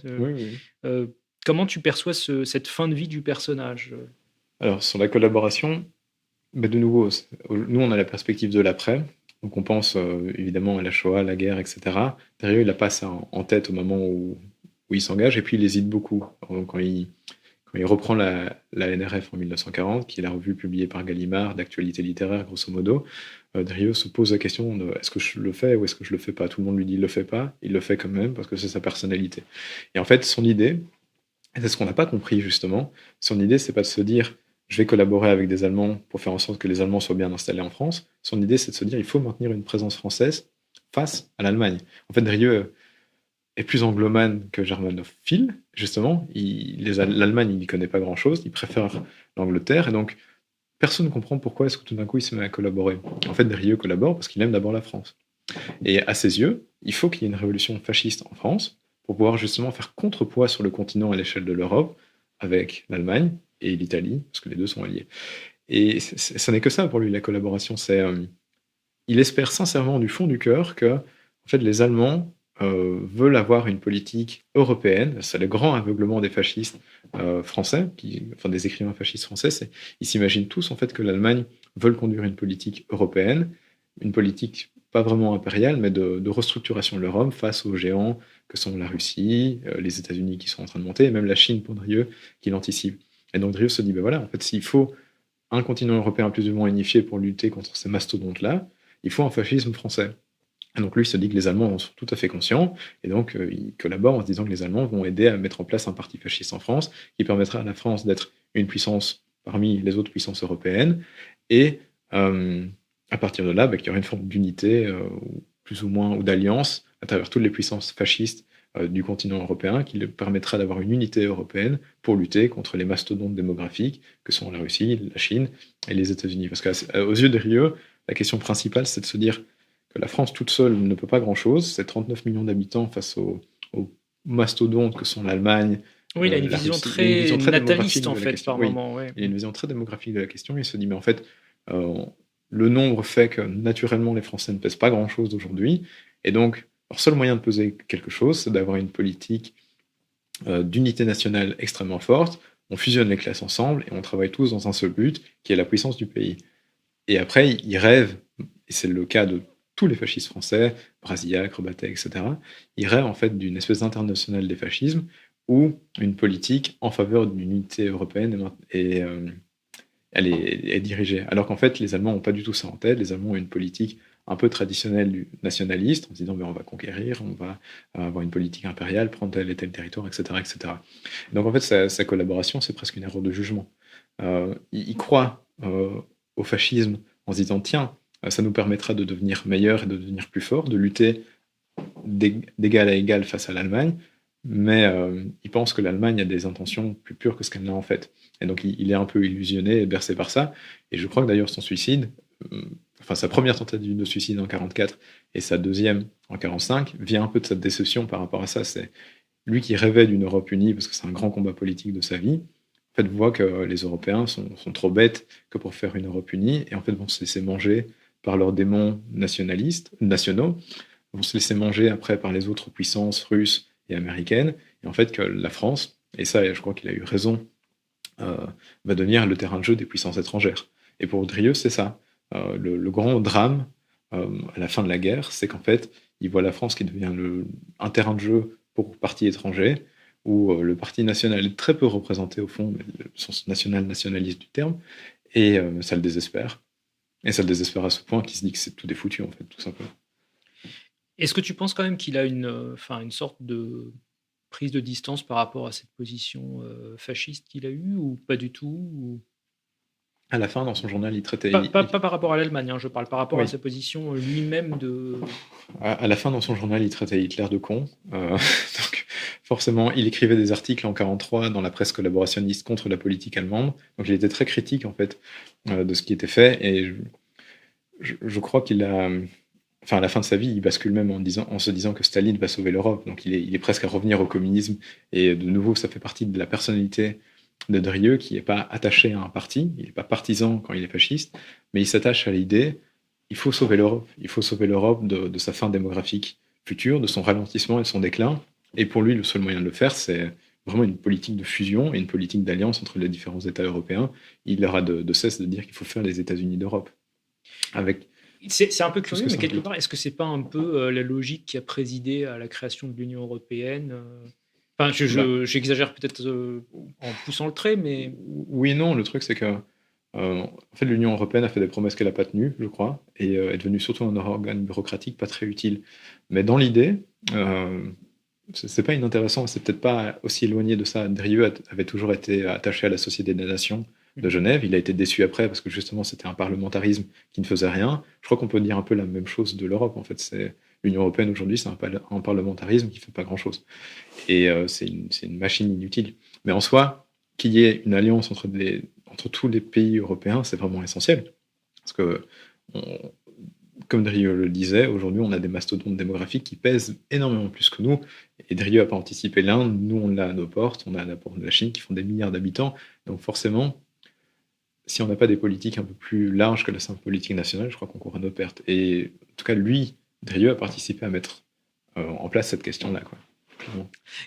comment tu perçois cette fin de vie du personnage? Alors, sur la collaboration, de nouveau, nous, on a la perspective de l'après. Donc, on pense évidemment à la Shoah, la guerre, etc. Derrière, il n'a pas ça en tête au moment où il s'engage, et puis il hésite beaucoup. Donc, quand il reprend la NRF en 1940, qui est la revue publiée par Gallimard, d'actualité littéraire, grosso modo, Drieux se pose la question de est-ce que je le fais ou est-ce que je le fais pas? Tout le monde lui dit il le fait pas, il le fait quand même parce que c'est sa personnalité. Et en fait, son idée, et c'est ce qu'on n'a pas compris justement, son idée, c'est pas de se dire je vais collaborer avec des Allemands pour faire en sorte que les Allemands soient bien installés en France. Son idée, c'est de se dire il faut maintenir une présence française face à l'Allemagne. En fait, Drieux est plus anglomane que germanophile, justement. L'Allemagne, il n'y connaît pas grand-chose, il préfère l'Angleterre, et donc personne ne comprend pourquoi est-ce que tout d'un coup il se met à collaborer. En fait, Drieux collabore parce qu'il aime d'abord la France. Et à ses yeux, il faut qu'il y ait une révolution fasciste en France pour pouvoir justement faire contrepoids sur le continent à l'échelle de l'Europe avec l'Allemagne et l'Italie, parce que les deux sont alliés. Et ce n'est que ça pour lui, la collaboration. Il espère sincèrement du fond du cœur que en fait, les Allemands veulent avoir une politique européenne. C'est le grand aveuglement des fascistes français, des écrivains fascistes français. Ils s'imaginent tous en fait que l'Allemagne veut conduire une politique européenne, une politique pas vraiment impériale, mais de restructuration de l'Europe face aux géants que sont la Russie, les États-Unis qui sont en train de monter, et même la Chine pour Drieux qui l'anticipe. Et donc Drieux se dit, ben voilà, en fait, s'il faut un continent européen plus ou moins unifié pour lutter contre ces mastodontes-là, il faut un fascisme français. Et donc lui il se dit que les Allemands en sont tout à fait conscients, et donc il collabore en se disant que les Allemands vont aider à mettre en place un parti fasciste en France, qui permettra à la France d'être une puissance parmi les autres puissances européennes, et à partir de là, qu'il y aurait une forme d'unité, plus ou moins, ou d'alliance, à travers toutes les puissances fascistes du continent européen, qui leur permettra d'avoir une unité européenne pour lutter contre les mastodontes démographiques que sont la Russie, la Chine et les États-Unis. Parce qu'aux yeux de Rieu, la question principale, c'est de se dire que la France toute seule ne peut pas grand-chose. C'est 39 millions d'habitants face aux mastodontes que sont l'Allemagne. Oui, il a une vision très nataliste, en fait, par moment. Ouais. Il a une vision très démographique de la question. Il se dit, mais en fait, le nombre fait que naturellement les Français ne pèsent pas grand-chose aujourd'hui. Et donc, leur seul moyen de peser quelque chose, c'est d'avoir une politique d'unité nationale extrêmement forte. On fusionne les classes ensemble et on travaille tous dans un seul but, qui est la puissance du pays. Et après, ils rêvent, et c'est le cas de tous les fascistes français, Brasillac, Rebattet, etc., ils rêvent en fait d'une espèce d'internationale des fascismes où une politique en faveur d'une unité européenne elle est dirigée. Alors qu'en fait, les Allemands n'ont pas du tout ça en tête. Les Allemands ont une politique un peu traditionnelle du nationaliste, en se disant on va conquérir, on va avoir une politique impériale, prendre tel et tel territoire, etc. etc. Donc en fait, sa collaboration, c'est presque une erreur de jugement. Il croit au fascisme en se disant tiens, ça nous permettra de devenir meilleurs et de devenir plus forts, de lutter d'égal à égal face à l'Allemagne, mais il pense que l'Allemagne a des intentions plus pures que ce qu'elle n'a en fait. Et donc il est un peu illusionné et bercé par ça. Et je crois que d'ailleurs son suicide, sa première tentative de suicide en 1944 et sa deuxième en 1945, vient un peu de cette déception par rapport à ça. C'est lui qui rêvait d'une Europe unie, parce que c'est un grand combat politique de sa vie, en fait, voit que les Européens sont trop bêtes que pour faire une Europe unie, et en fait vont se laisser manger par leurs démons nationaux, vont se laisser manger après par les autres puissances russes et américaines, et en fait que la France, et ça je crois qu'il a eu raison, va devenir le terrain de jeu des puissances étrangères. Et pour Drieux, c'est ça. Le grand drame à la fin de la guerre, c'est qu'en fait, il voit la France qui devient un terrain de jeu pour partis étrangers, où le parti national est très peu représenté au fond, le sens nationaliste du terme, et ça le désespère. Et ça le désespère à ce point qu'il se dit que c'est tout défoutu, en fait, tout simplement. Est-ce que tu penses quand même qu'il a une sorte prise de distance par rapport à cette position fasciste qu'il a eue, ou pas du tout? À la fin, dans son journal, il traitait. Pas par rapport à l'Allemagne, hein, je parle par rapport à Oui. sa position lui-même de. À la fin, dans son journal, il traitait Hitler de con. Donc, forcément, il écrivait des articles en 1943 dans la presse collaborationniste contre la politique allemande. Donc, il était très critique, en fait, de ce qui était fait. Et je crois qu'il a. Enfin, à la fin de sa vie, il bascule même en se disant que Staline va sauver l'Europe. Donc, il est presque à revenir au communisme. Et de nouveau, ça fait partie de la personnalité de Drieu, qui n'est pas attaché à un parti. Il n'est pas partisan quand il est fasciste, mais il s'attache à l'idée. Il faut sauver l'Europe. Il faut sauver l'Europe de sa fin démographique future, de son ralentissement et de son déclin. Et pour lui, le seul moyen de le faire, c'est vraiment une politique de fusion et une politique d'alliance entre les différents États européens. Il aura de cesse de dire qu'il faut faire les États-Unis d'Europe. C'est un peu curieux, mais quelque implique. part, est-ce que c'est pas un peu la logique qui a présidé à la création de l'Union européenne? Enfin, j'exagère peut-être en poussant le trait, mais Oui et non, le truc c'est que en fait, l'Union européenne a fait des promesses qu'elle n'a pas tenues, je crois, et est devenue surtout un organe bureaucratique pas très utile. Mais dans l'idée, c'est pas inintéressant, c'est peut-être pas aussi éloigné de ça. Drieu avait toujours été attaché à la Société des Nations de Genève. Il a été déçu après parce que justement c'était un parlementarisme qui ne faisait rien. Je crois qu'on peut dire un peu la même chose de l'Europe. En fait, c'est l'Union européenne aujourd'hui, c'est un parlementarisme qui fait pas grand-chose. Et c'est une machine inutile. Mais en soi, qu'il y ait une alliance entre tous les pays européens, c'est vraiment essentiel. Parce que, comme Drieu le disait, aujourd'hui, on a des mastodontes démographiques qui pèsent énormément plus que nous. Et Drieu n'a pas anticipé l'Inde, nous, on l'a à nos portes, on a à la porte de la Chine qui font des milliards d'habitants. Donc forcément, si on n'a pas des politiques un peu plus larges que la simple politique nationale, je crois qu'on court à nos pertes. Et en tout cas, lui, Drieu a participé à mettre en place cette question-là, quoi.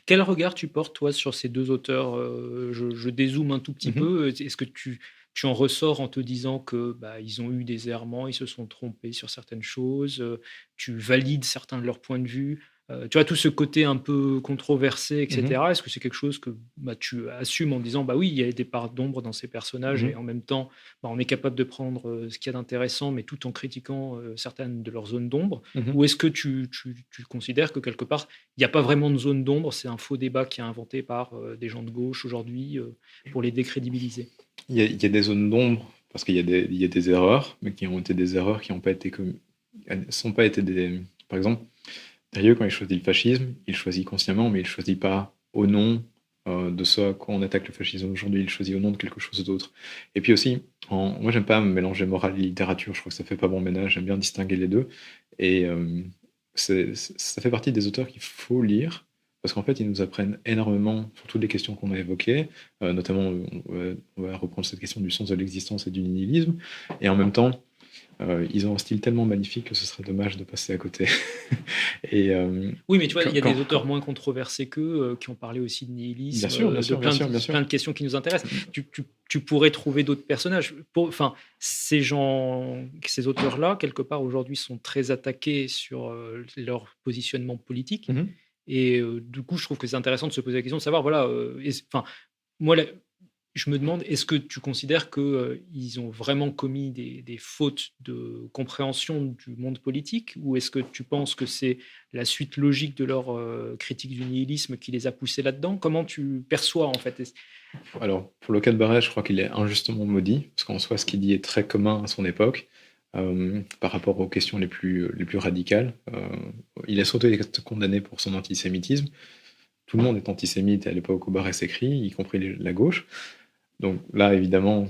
Quel regard tu portes, toi, sur ces deux auteurs? Je dézoome un tout petit peu. Est-ce que tu en ressors en te disant que ils ont eu des errements, ils se sont trompés sur certaines choses, tu valides certains de leurs points de vue? Tu vois, tout ce côté un peu controversé, etc. Est-ce que c'est quelque chose que tu assumes en disant, oui, il y a des parts d'ombre dans ces personnages, et en même temps, on est capable de prendre ce qu'il y a d'intéressant, mais tout en critiquant certaines de leurs zones d'ombre? Ou est-ce que tu considères que quelque part, il n'y a pas vraiment de zone d'ombre, c'est un faux débat qui est inventé par des gens de gauche aujourd'hui pour les décrédibiliser? Il y a des zones d'ombre parce qu'il y a des erreurs, mais qui ont été des erreurs qui n'ont pas été sont pas été des. Par exemple, Drieu, quand il choisit le fascisme, il choisit consciemment, mais il choisit pas au nom de ce à quoi on attaque le fascisme aujourd'hui. Il choisit au nom de quelque chose d'autre. Et puis aussi, moi, j'aime pas mélanger morale et littérature. Je crois que ça fait pas bon ménage. J'aime bien distinguer les deux. Et ça fait partie des auteurs qu'il faut lire parce qu'en fait, ils nous apprennent énormément sur toutes les questions qu'on a évoquées, notamment, on va reprendre cette question du sens de l'existence et du nihilisme, et en même temps, ils ont un style tellement magnifique que ce serait dommage de passer à côté. Et, oui, mais tu vois, il y a des auteurs moins controversés qu'eux qui ont parlé aussi de nihilisme, bien sûr, plein de questions qui nous intéressent. Tu pourrais trouver d'autres personnages. Enfin, ces auteurs-là, quelque part, aujourd'hui, sont très attaqués sur leur positionnement politique. Et du coup, je trouve que c'est intéressant de se poser la question de savoir, voilà, moi, je me demande, est-ce que tu considères qu'ils ont vraiment commis des fautes de compréhension du monde politique, ou est-ce que tu penses que c'est la suite logique de leur critique du nihilisme qui les a poussés là-dedans? Comment tu perçois, en fait? Alors, pour le cas de Barrès, je crois qu'il est injustement maudit, parce qu'en soi, ce qu'il dit est très commun à son époque. Par rapport aux questions les plus radicales. Il a surtout été condamné pour son antisémitisme. Tout le monde est antisémite à l'époque où Barrès écrit, y compris la gauche. Donc là, évidemment,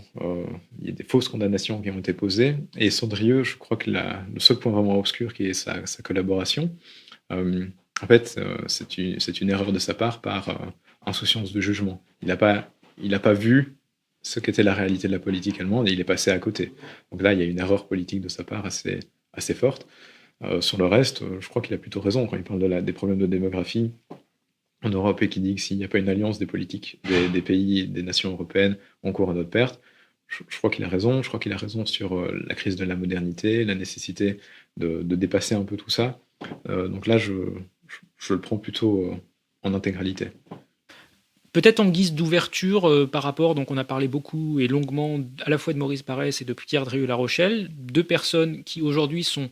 il y a des fausses condamnations qui ont été posées. Et Drieu, je crois que le seul point vraiment obscur qui est sa collaboration, en fait, c'est une erreur de sa part par insouciance de jugement. Il n'a pas vu ce qu'était la réalité de la politique allemande et il est passé à côté. Donc là, il y a une erreur politique de sa part assez forte. Sur le reste, je crois qu'il a plutôt raison quand il parle des problèmes de démographie en Europe et qui dit que s'il n'y a pas une alliance des politiques des pays, des nations européennes, on court à notre perte. Je crois qu'il a raison. Je crois qu'il a raison sur la crise de la modernité, la nécessité de dépasser un peu tout ça. Donc là, je le prends plutôt en intégralité. Peut-être en guise d'ouverture par rapport, donc on a parlé beaucoup et longuement à la fois de Maurice Barrès et de Pierre Drieu-La Rochelle, deux personnes qui aujourd'hui sont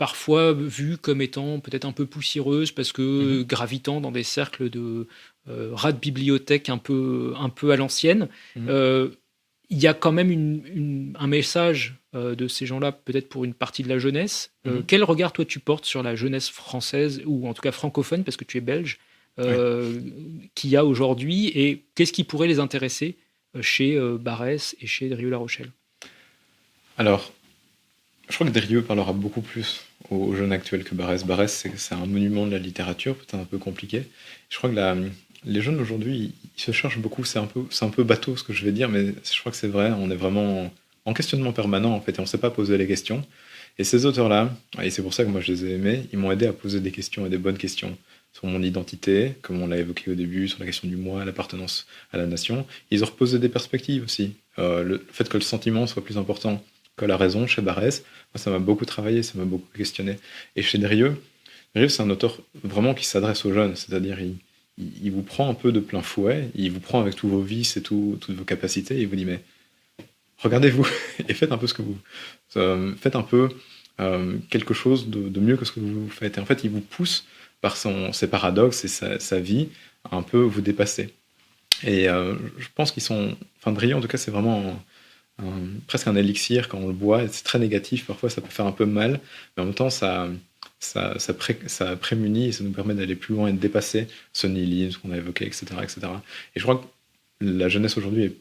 parfois vue comme étant peut-être un peu poussiéreuse parce que Mhm. gravitant dans des cercles de rats de bibliothèque un peu à l'ancienne. Mhm. Euh, il y a quand même un message de ces gens-là, peut-être pour une partie de la jeunesse. Mhm. Quel regard, toi, tu portes sur la jeunesse française, ou en tout cas francophone, parce que tu es belge, Ouais. qu'il y a aujourd'hui, et qu'est-ce qui pourrait les intéresser chez Barès et chez Drieux-La Rochelle? Alors, je crois que Derieux parlera beaucoup plus aux jeunes actuels que Barès. Barès, c'est un monument de la littérature, peut-être un peu compliqué. Je crois que les jeunes aujourd'hui, ils se cherchent beaucoup. C'est un peu bateau ce que je vais dire, mais je crois que c'est vrai. On est vraiment en questionnement permanent, en fait, et on ne sait pas poser les questions. Et ces auteurs-là, et c'est pour ça que moi je les ai aimés, ils m'ont aidé à poser des questions et des bonnes questions sur mon identité, comme on l'a évoqué au début, sur la question du moi, l'appartenance à la nation. Ils ont reposé des perspectives aussi. Le fait que le sentiment soit plus important que la raison chez Barès, moi, ça m'a beaucoup travaillé, ça m'a beaucoup questionné. Et chez Derieux, c'est un auteur vraiment qui s'adresse aux jeunes, c'est-à-dire il vous prend un peu de plein fouet, il vous prend avec tous vos vices et toutes vos capacités, et il vous dit mais regardez-vous et faites un peu ce que vous faites un peu quelque chose de mieux que ce que vous faites. Et en fait, il vous pousse par ses paradoxes et sa vie à un peu vous dépasser. Et je pense qu'ils sont, enfin Derieux en tout cas, c'est vraiment presque un élixir quand on le boit. C'est très négatif, parfois ça peut faire un peu mal, mais en même temps ça prémunit et ça nous permet d'aller plus loin et de dépasser ce nihilisme qu'on a évoqué, etc., etc. Et je crois que la jeunesse aujourd'hui est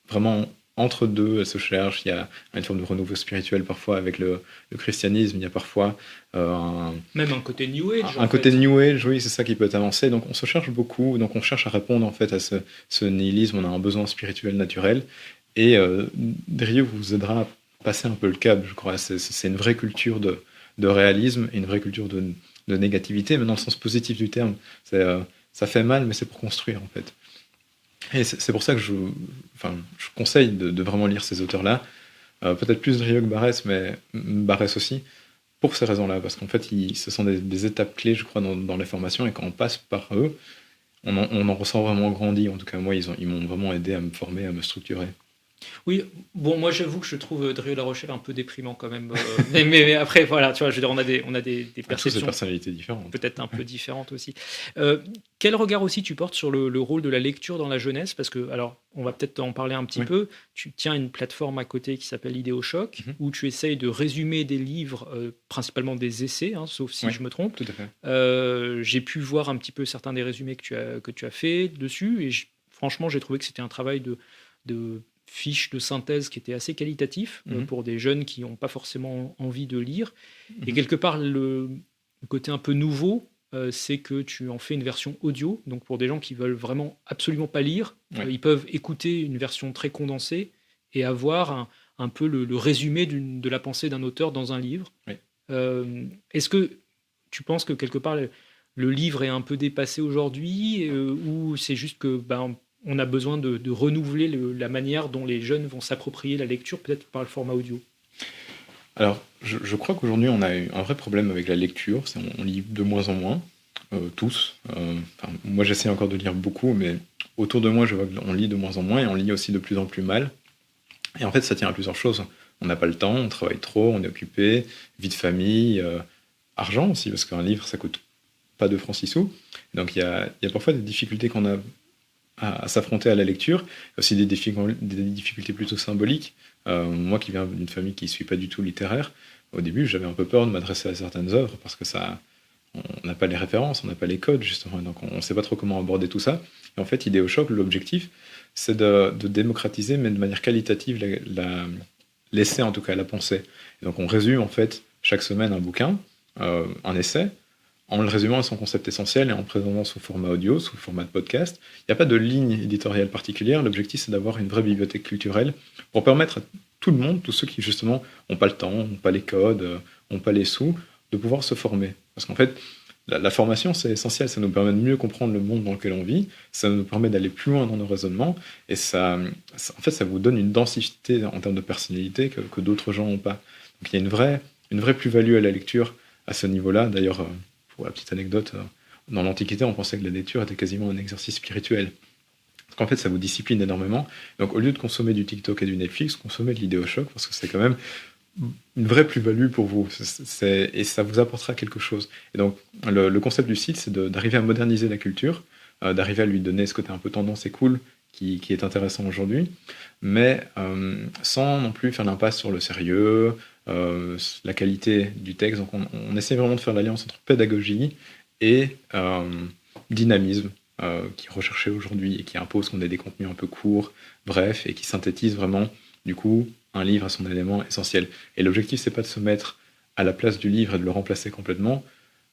vraiment entre deux, elle se cherche, il y a une forme de renouveau spirituel parfois avec le christianisme, il y a parfois Même un côté New Age, en un côté fait. New Age, oui, c'est ça qui peut être avancé. Donc on se cherche beaucoup, donc on cherche à répondre en fait à ce nihilisme, on a un besoin spirituel naturel. Et Drieux vous aidera à passer un peu le cap, je crois. C'est une vraie culture de réalisme et une vraie culture de négativité, mais dans le sens positif du terme. Ça fait mal, mais c'est pour construire en fait. Et c'est pour ça que enfin, je conseille de vraiment lire ces auteurs-là. Peut-être plus Drieux que Barès, mais Barès aussi, pour ces raisons-là, parce qu'en fait, ce sont des étapes clés, je crois, dans les formations, et quand on passe par eux, on en ressent vraiment grandi. En tout cas, moi, ils m'ont vraiment aidé à me former, à me structurer. Oui, bon, moi j'avoue que je trouve Drieux-La Rochelle un peu déprimant quand même. Mais après, voilà, tu vois, je veux dire, on a des À tous des perceptions personnalités différentes. peut-être un Ouais. peu différentes aussi. Quel regard aussi tu portes sur le rôle de la lecture dans la jeunesse? Parce que, alors, on va peut-être en parler un petit Oui. peu. Tu tiens une plateforme à côté qui s'appelle Idéochoc, Mhm. où tu essayes de résumer des livres, principalement des essais, hein, sauf si Ouais, je me trompe. tout à fait. J'ai pu voir un petit peu certains des résumés que tu as fait dessus, et franchement, j'ai trouvé que c'était un travail de fiche de synthèse qui était assez qualitatif Mhm. pour des jeunes qui n'ont pas forcément envie de lire. Et Mhm. quelque part, le côté un peu nouveau, c'est que tu en fais une version audio. Donc pour des gens qui veulent vraiment absolument pas lire, Ouais. ils peuvent écouter une version très condensée et avoir un peu le résumé de la pensée d'un auteur dans un livre. Oui. Est-ce que tu penses que quelque part le livre est un peu dépassé aujourd'hui, ou c'est juste que on a besoin de renouveler la manière dont les jeunes vont s'approprier la lecture, peut-être par le format audio? Alors, je crois qu'aujourd'hui, on a eu un vrai problème avec la lecture. On lit de moins en moins, tous. Enfin, moi, j'essaie encore de lire beaucoup, mais autour de moi, je vois qu'on lit de moins en moins et on lit aussi de plus en plus mal. Et en fait, ça tient à plusieurs choses. On n'a pas le temps, on travaille trop, on est occupé, vie de famille, argent aussi, parce qu'un livre, ça coûte pas 2 francs 6 sous. Donc, il y a parfois des difficultés qu'on a à s'affronter à la lecture, aussi des difficultés plutôt symboliques. Moi qui viens d'une famille qui ne suit pas du tout littéraire, au début j'avais un peu peur de m'adresser à certaines œuvres parce que on n'a pas les références, on n'a pas les codes justement, donc on ne sait pas trop comment aborder tout ça. Et en fait, Idéochoc, l'objectif, c'est de démocratiser, mais de manière qualitative, l'essai en tout cas, la pensée. Et donc on résume en fait chaque semaine un bouquin, un essai, en le résumant à son concept essentiel et en le présentant sous format audio, sous format de podcast. Il n'y a pas de ligne éditoriale particulière. L'objectif, c'est d'avoir une vraie bibliothèque culturelle pour permettre à tout le monde, tous ceux qui justement n'ont pas le temps, n'ont pas les codes, n'ont pas les sous, de pouvoir se former. Parce qu'en fait, la formation, c'est essentiel. Ça nous permet de mieux comprendre le monde dans lequel on vit. Ça nous permet d'aller plus loin dans nos raisonnements. Et en fait, ça vous donne une densité en termes de personnalité que d'autres gens n'ont pas. Donc il y a une vraie plus-value à la lecture à ce niveau-là. D'ailleurs, pour la petite anecdote, dans l'Antiquité, on pensait que la lecture était quasiment un exercice spirituel. Parce qu'en fait, ça vous discipline énormément. Donc, au lieu de consommer du TikTok et du Netflix, consommez de l'Idéochoc, parce que c'est quand même une vraie plus-value pour vous. Et ça vous apportera quelque chose. Et donc, le concept du site, c'est d'arriver à moderniser la culture, d'arriver à lui donner ce côté un peu tendance et cool qui est intéressant aujourd'hui, mais sans non plus faire l'impasse sur le sérieux, la qualité du texte. Donc, on essaie vraiment de faire l'alliance entre pédagogie et dynamisme qui est recherché aujourd'hui et qui impose qu'on ait des contenus un peu courts, brefs, et qui synthétise vraiment, du coup, un livre à son élément essentiel. Et l'objectif, c'est pas de se mettre à la place du livre et de le remplacer complètement.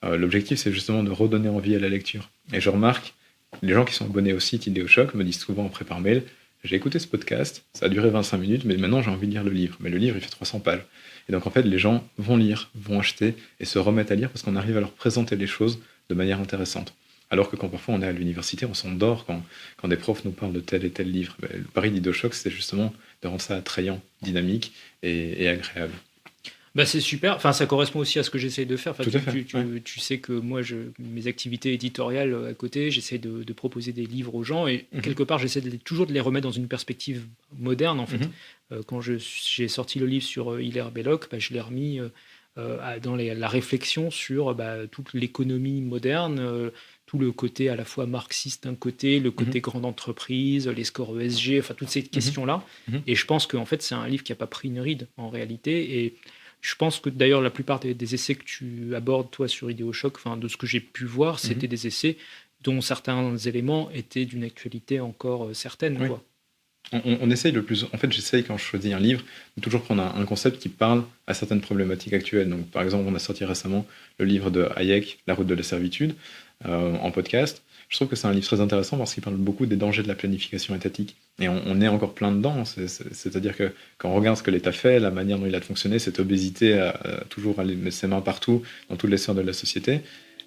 L'objectif, c'est justement de redonner envie à la lecture. Et je remarque, les gens qui sont abonnés au site Idéochoc me disent souvent après par mail, j'ai écouté ce podcast, ça a duré 25 minutes, mais maintenant j'ai envie de lire le livre. Mais le livre, il fait 300 pages. Et donc en fait, les gens vont lire, vont acheter et se remettent à lire parce qu'on arrive à leur présenter les choses de manière intéressante. Alors que quand parfois on est à l'université, on s'endort quand des profs nous parlent de tel et tel livre. Le pari d'Idéochoc, c'est justement de rendre ça attrayant, dynamique et agréable. C'est super. Enfin, ça correspond aussi à ce que j'essaye de faire. Enfin, Tout à fait. Tu sais que moi, mes activités éditoriales à côté, j'essaie de proposer des livres aux gens et quelque part, j'essaie toujours de les remettre dans une perspective moderne. En fait, quand j'ai sorti le livre sur Hilaire Belloc, je l'ai remis dans la réflexion sur toute l'économie moderne. Tout le côté à la fois marxiste d'un côté, le côté grande entreprise, les scores ESG, enfin toutes ces questions-là. Et je pense qu'en fait, c'est un livre qui n'a pas pris une ride en réalité. Et je pense que d'ailleurs, la plupart des essais que tu abordes, toi, sur Idéochoc, de ce que j'ai pu voir, c'était des essais dont certains éléments étaient d'une actualité encore certaine. Oui. Quoi. On essaye le plus. En fait, j'essaye, quand je choisis un livre, de toujours prendre un concept qui parle à certaines problématiques actuelles. Donc, par exemple, on a sorti récemment le livre de Hayek, La route de la servitude, en podcast. Je trouve que c'est un livre très intéressant parce qu'il parle beaucoup des dangers de la planification étatique. Et on est encore plein dedans. C'est-à-dire que quand on regarde ce que l'État fait, la manière dont il a fonctionné, cette obésité à toujours aller mettre ses mains partout, dans toutes les sphères de la société,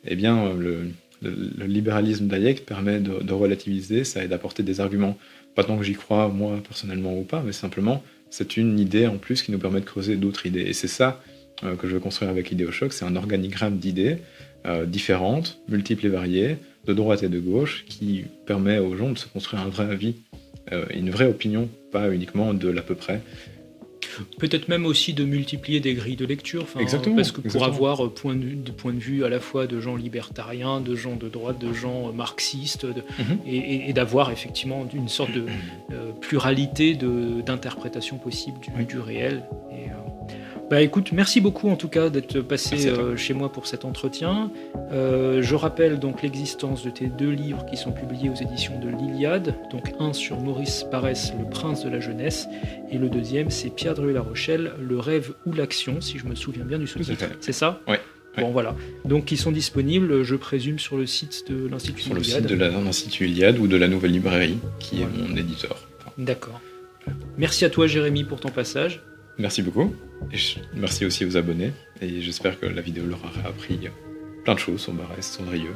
eh bien, le libéralisme d'Hayek permet de relativiser ça et d'apporter des arguments. Pas tant que j'y crois, moi, personnellement ou pas, mais simplement, c'est une idée en plus qui nous permet de creuser d'autres idées. Et c'est ça que je veux construire avec Idéochoc, c'est un organigramme d'idées différentes, multiples et variées, de droite et de gauche, qui permet aux gens de se construire un vrai avis, une vraie opinion, pas uniquement de l'à peu près. Peut-être même aussi de multiplier des grilles de lecture, parce que pour avoir point de vue à la fois de gens libertariens, de gens de droite, de gens marxistes, et d'avoir effectivement une sorte de pluralité d'interprétation possible du réel. Écoute, merci beaucoup en tout cas d'être passé chez moi pour cet entretien. Je rappelle donc l'existence de tes 2 livres qui sont publiés aux éditions de l'Iliade. Donc un sur Maurice Barrès, Le Prince de la jeunesse, et le deuxième c'est Pierre Druet-La Rochelle, Le rêve ou l'action, si je me souviens bien du sous-titre. C'est ça ? Oui. Bon voilà. Donc ils sont disponibles, je présume, sur le site de l'Institut Sur Iliade. le site de l'Institut Iliade ou de la Nouvelle Librairie, qui est mon éditeur. D'accord. Merci à toi Jérémy pour ton passage. Merci beaucoup. Et merci aussi aux abonnés. Et j'espère que la vidéo leur aura appris plein de choses sur Barrès, Sondrieux.